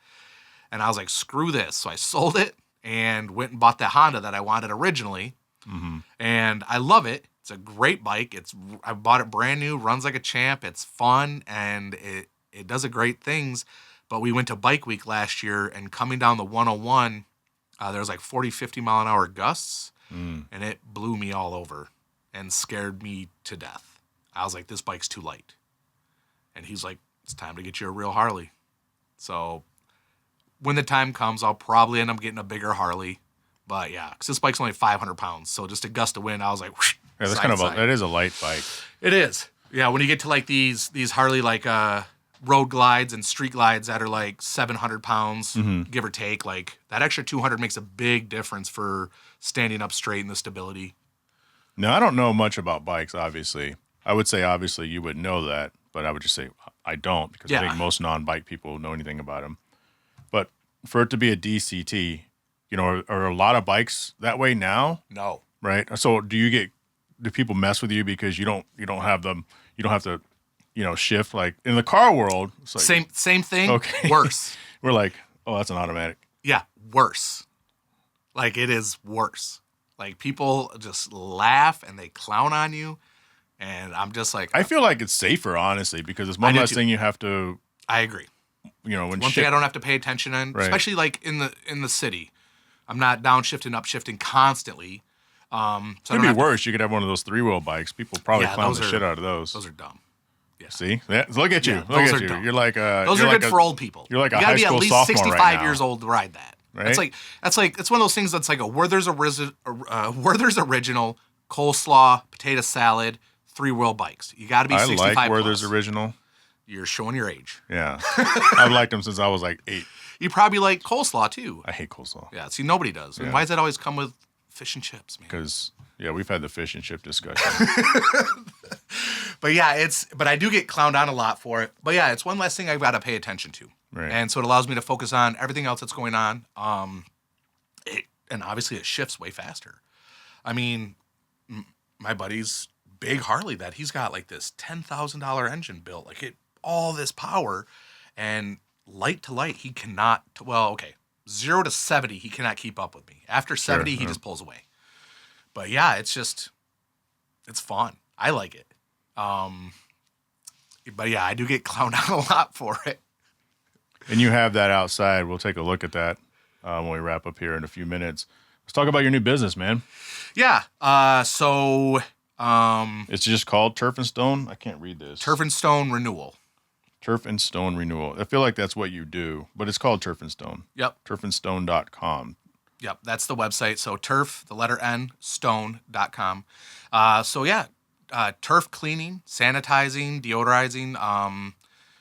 And I was like, screw this. So I sold it and went and bought the Honda that I wanted originally. Mm-hmm. And I love it. It's a great bike. I bought it brand new, runs like a champ. It's fun, and it does great things. But we went to Bike Week last year, and coming down the 101, there was like 40, 50 mile an hour gusts, and it blew me all over and scared me to death. I was like, this bike's too light. And he's like, it's time to get you a real Harley. So when the time comes, I'll probably end up getting a bigger Harley. But yeah, because this bike's only 500 pounds. So just a gust of wind, I was like, whoosh, yeah, that's that is a light bike. It is. Yeah, when you get to like these Harley, like road glides and street glides that are like 700 pounds, give or take. Like that extra 200 makes a big difference for standing up straight and the stability. Now, I don't know much about bikes, obviously. I would say, obviously, you would know that, but I would just say I don't because I think most non-bike people know anything about them. But for it to be a DCT, are a lot of bikes that way now? No. Right? So do people mess with you because you don't have them, you don't have to, shift? Like in the car world, it's like, same thing, okay. Worse. We're like, oh, that's an automatic. Yeah, worse. Like it is worse. Like people just laugh and they clown on you, and I'm just like, I feel like it's safer, honestly, because it's one less thing you have to. I agree. One thing I don't have to pay attention on, right. Especially like in the city. I'm not downshifting, upshifting constantly. It'd be worse. You could have one of those 3-wheel bikes. People probably clown the shit out of those. Those are dumb. Yeah. See? Look at you. Yeah, look at you. Dumb. You're like those are good for old people. You're like a high school sophomore right now. You gotta be at least 65 years old to ride that. Right? That's like it's one of those things that's like a Werther's original coleslaw, potato salad, 3-wheel bikes. You got to be 65 I like Werther's original. You're showing your age. Yeah. I've liked them since I was like 8. You probably like coleslaw too. I hate coleslaw. Yeah, see, nobody does. And why does that always come with fish and chips, man? Because, we've had the fish and chip discussion. But but I do get clowned on a lot for it. But yeah, it's one less thing I've got to pay attention to. Right. And so it allows me to focus on everything else that's going on. And obviously it shifts way faster. I mean, my buddy's big Harley that he's got like this $10,000 engine built, like all this power, and light to light, he cannot, 0 to 70, he cannot keep up with me. After 70, he just pulls away. But yeah, it's fun. I like it. But yeah, I do get clowned out a lot for it. And you have that outside. We'll take a look at that when we wrap up here in a few minutes. Let's talk about your new business, man. Yeah. It's just called Turf and Stone. I can't read this. Turf and Stone Renewal. Turf and Stone Renewal. I feel like that's what you do, but it's called Turf and Stone. Yep. Turfandstone.com. Yep, that's the website. So turf, the letter N, stone.com. Turf cleaning, sanitizing, deodorizing,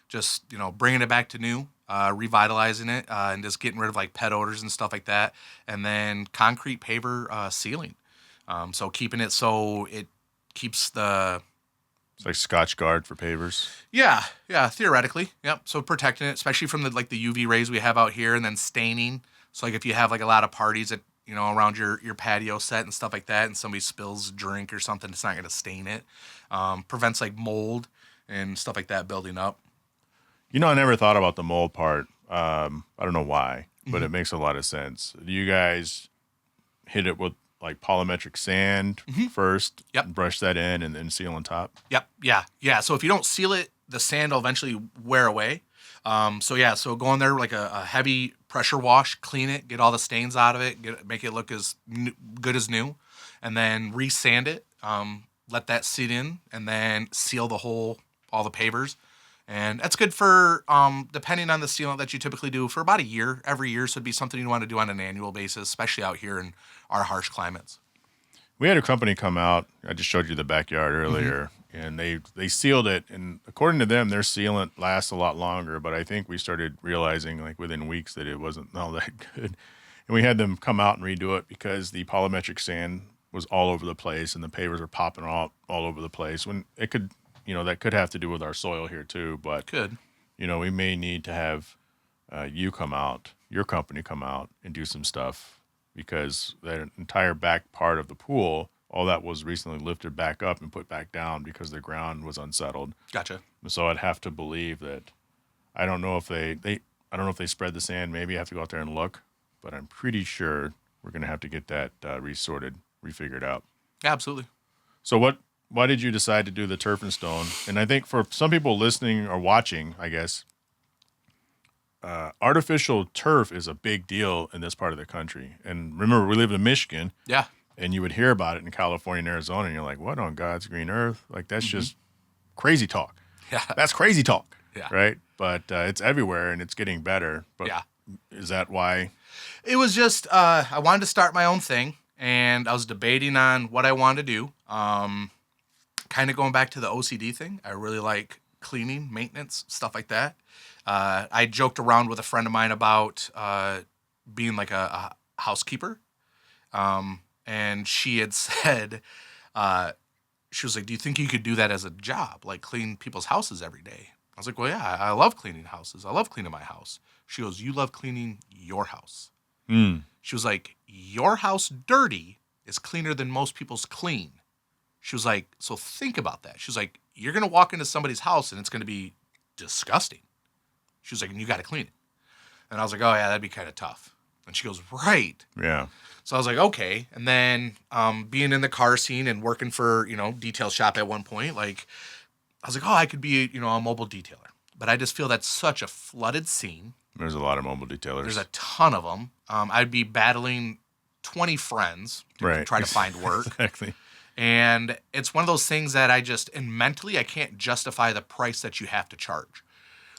just, bringing it back to new, revitalizing it, and just getting rid of like pet odors and stuff like that. And then concrete paver sealing. So keeping it so it keeps the... It's like Scotch Guard for pavers. Yeah, theoretically. Yep. So protecting it, especially from the UV rays we have out here, and then staining. So like if you have like a lot of parties at around your patio set and stuff like that, and somebody spills a drink or something, it's not going to stain it. Prevents like mold and stuff like that building up. I never thought about the mold part. I don't know why, but it makes a lot of sense. Do you guys hit it with like polymetric sand first? Yep. Brush that in and then seal on top? Yep. Yeah. So if you don't seal it, the sand will eventually wear away. So go in there like a heavy pressure wash, clean it, get all the stains out of it, make it look as good as new, and then re-sand it, let that sit in, and then seal all the pavers. And that's good for, depending on the sealant that you typically do, for about a year, every year. So it'd be something you want to do on an annual basis, especially out here in our harsh climates. We had a company come out. I just showed you the backyard earlier, and they sealed it. And according to them, their sealant lasts a lot longer. But I think we started realizing, like within weeks, that it wasn't all that good. And we had them come out and redo it because the polymetric sand was all over the place, and the pavers were popping all over the place. When it could, that could have to do with our soil here too. But could, we may need to have your company come out and do some stuff, because that entire back part of the pool, all that was recently lifted back up and put back down because the ground was unsettled. Gotcha. So I'd have to believe that. I don't know if I don't know if they spread the sand. Maybe I have to go out there and look, but I'm pretty sure we're going to have to get that resorted, refigured out. Absolutely. So why did you decide to do the Turf and Stone? And I think for some people listening or watching, I guess, artificial turf is a big deal in this part of the country. And remember, we live in Michigan. Yeah. And you would hear about it in California and Arizona, and you're like, what on God's green earth? Like, that's just crazy talk. Yeah. That's crazy talk. Yeah. Right? But it's everywhere, and it's getting better. But yeah. Is that why? It was just, I wanted to start my own thing, and I was debating on what I wanted to do. Kind of going back to the O.C.D thing. I really like cleaning, maintenance, stuff like that. I joked around with a friend of mine about being like a housekeeper. And she had said, she was like, do you think you could do that as a job? Like clean people's houses every day? I was like, well, yeah, I love cleaning houses. I love cleaning my house. She goes, you love cleaning your house. She was like, your house dirty is cleaner than most people's clean. She was like, so think about that. She was like, you're going to walk into somebody's house and it's going to be disgusting. She was like, and you got to clean it. And I was like, oh, yeah, that'd be kind of tough. And she goes, right. Yeah. So I was like, okay. And then being in the car scene and working for, detail shop at one point, like, I was like, oh, I could be, a mobile detailer. But I just feel that's such a flooded scene. There's a lot of mobile detailers. There's a ton of them. I'd be battling 20 friends to try to find work. Exactly. And it's one of those things that and mentally, I can't justify the price that you have to charge.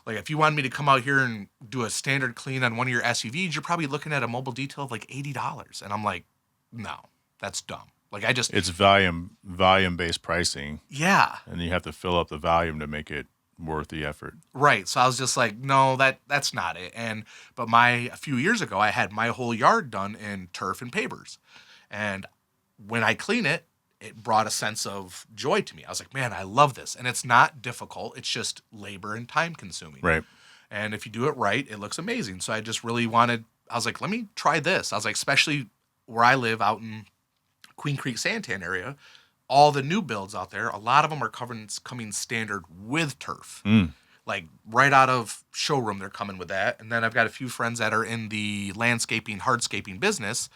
Like, if you wanted me to come out here and do a standard clean on one of your SUVs, you're probably looking at a mobile detail of like $80. And I'm like, no, that's dumb. Like, it's volume-based pricing. Yeah. And you have to fill up the volume to make it worth the effort. Right. So I was just like, no, that's not it. But a few years ago, I had my whole yard done in turf and pavers. And when I clean it, it brought a sense of joy to me. I was like, man, I love this. And it's not difficult. It's just labor and time consuming. Right. And if you do it right, it looks amazing. So I just really I was like, let me try this. I was like, especially where I live out in Queen Creek, Santan area, all the new builds out there, a lot of them are coming standard with turf. Like right out of showroom, they're coming with that. And then I've got a few friends that are in the landscaping, hardscaping business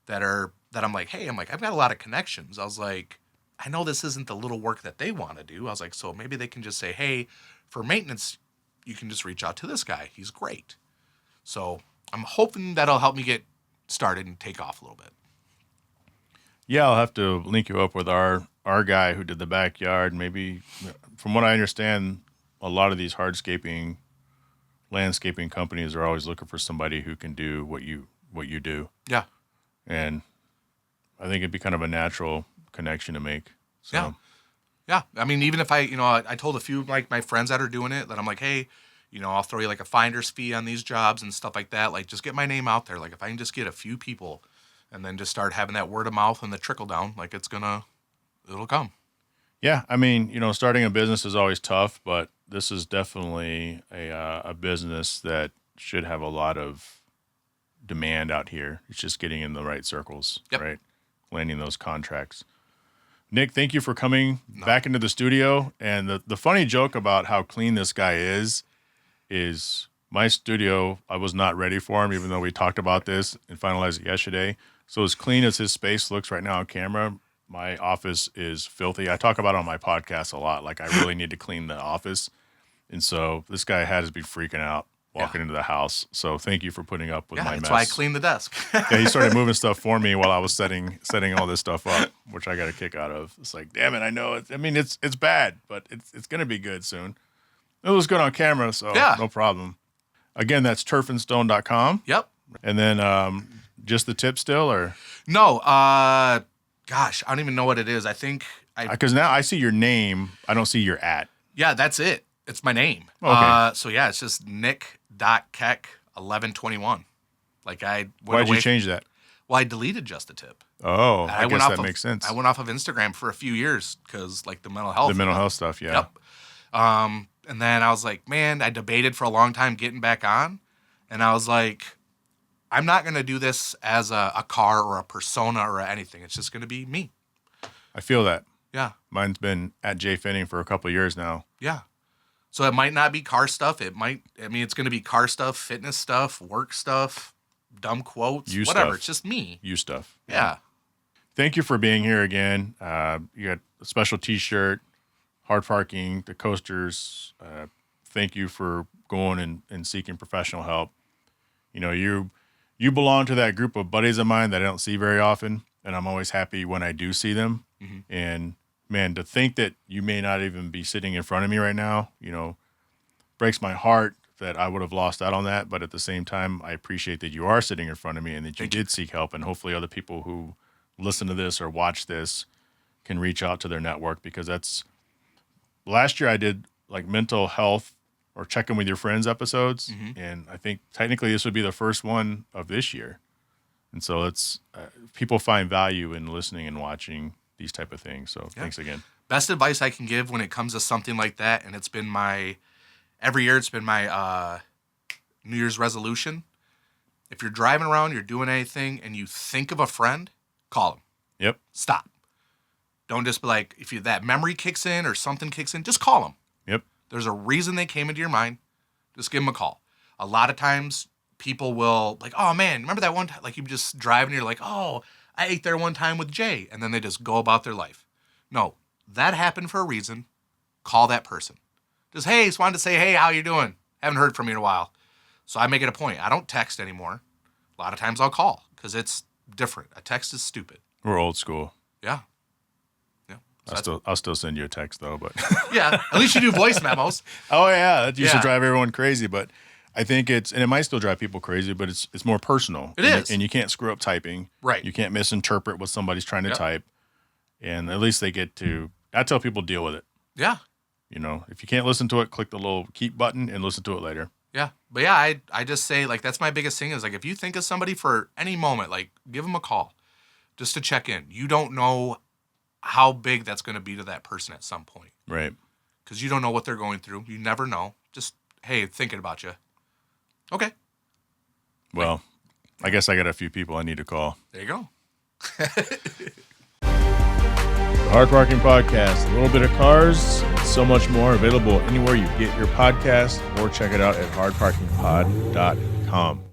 that I'm like, hey, I've got a lot of connections. I was like, I know this isn't the little work that they want to do. I was like, so maybe they can just say, hey, for maintenance, you can just reach out to this guy. He's great. So I'm hoping that'll help me get started and take off a little bit. Yeah, I'll have to link you up with our guy who did the backyard. Maybe, from what I understand, a lot of these hardscaping, landscaping companies are always looking for somebody who can do what you do. Yeah. And I think it'd be kind of a natural connection to make. So. Yeah. Yeah. I mean, even if I told a few like my friends that are doing it that I'm like, hey, I'll throw you like a finder's fee on these jobs and stuff like that. Like, just get my name out there. Like, if I can just get a few people and then just start having that word of mouth and the trickle down, like it'll come. Yeah. I mean, starting a business is always tough, but this is definitely a business that should have a lot of demand out here. It's just getting in the right circles, right? Landing those contracts. Nick, thank you for coming back into the studio. And the funny joke about how clean this guy is my studio, I was not ready for him, even though we talked about this and finalized it yesterday. So as clean as his space looks right now on camera, my office is filthy. I talk about it on my podcast a lot. Like, I really need to clean the office. And so this guy had to be freaking out walking into the house. So thank you for putting up with my mess. That's why I cleaned the desk. Yeah, he started moving stuff for me while I was setting all this stuff up, which I got a kick out of. It's like, damn it, I know it. I mean, it's bad, but it's going to be good soon. It was good on camera, so no problem. Again, that's turfandstone.com. Yep. And then just the tip still, or? No, gosh, I don't even know what it is. I think because now I see your name. I don't see your @ Yeah, that's it. It's my name. Okay. So yeah, it's just Nick.Keck 1121. Like, why'd you change that? Well, I deleted just the tip. Oh, I guess that makes sense. I went off of Instagram for a few years because like the mental health. The mental health stuff, yeah. Yep. And then I was like, man, I debated for a long time getting back on. And I was like, I'm not going to do this as a car or a persona or anything. It's just going to be me. I feel that. Yeah. Mine's been at Jhae Pfenning for a couple of years now. Yeah. So it might not be car stuff. It's going to be car stuff, fitness stuff, work stuff, dumb quotes, whatever. It's just me. You stuff. Yeah. Thank you for being here again. You got a special t-shirt, hard parking, the coasters. Thank you for going and seeking professional help. You belong to that group of buddies of mine that I don't see very often, and I'm always happy when I do see them. Mm-hmm. And man, to think that you may not even be sitting in front of me right now, breaks my heart that I would have lost out on that. But at the same time, I appreciate that you are sitting in front of me and that you did seek help. And hopefully other people who listen to this or watch this can reach out to their network, because last year I did like mental health or check in with your friends episodes. And I think technically this would be the first one of this year. And so it's people find value in listening and watching these type of things. So thanks again. Best advice I can give when it comes to something like that, and it's been every year it's been my New Year's resolution. If you're driving around, you're doing anything, and you think of a friend, call them. Yep. Stop. Don't just be like, if that memory kicks in or something kicks in, just call them. Yep. There's a reason they came into your mind. Just give them a call. A lot of times people will like, oh man, remember that one time? Like you just drive and you're like, oh, I ate there one time with Jhae. And then they just go about their life. No, that happened for a reason. Call that person. Just, hey, just wanted to say, hey, how you doing? Haven't heard from you in a while. So I make it a point. I don't text anymore. A lot of times I'll call because it's different. A text is stupid. We're old school. Yeah. So I'll still send you a text though, but yeah, at least you do voice memos. Oh yeah, that used to drive everyone crazy, but I think and it might still drive people crazy, but it's more personal. It is. And you can't screw up typing. Right. You can't misinterpret what somebody's trying to type. And at least they get to, I tell people deal with it. Yeah. You know, if you can't listen to it, click the little keep button and listen to it later. Yeah. But yeah, I just say, like, that's my biggest thing is, like, if you think of somebody for any moment, like, give them a call just to check in. You don't know how big that's going to be to that person at some point. Right. Because you don't know what they're going through. You never know. Just, hey, thinking about you. Okay. Well, I guess I got a few people I need to call. There you go. The Hard Parking Podcast, a little bit of cars, and so much more available anywhere you get your podcast, or check it out at hardparkingpod.com.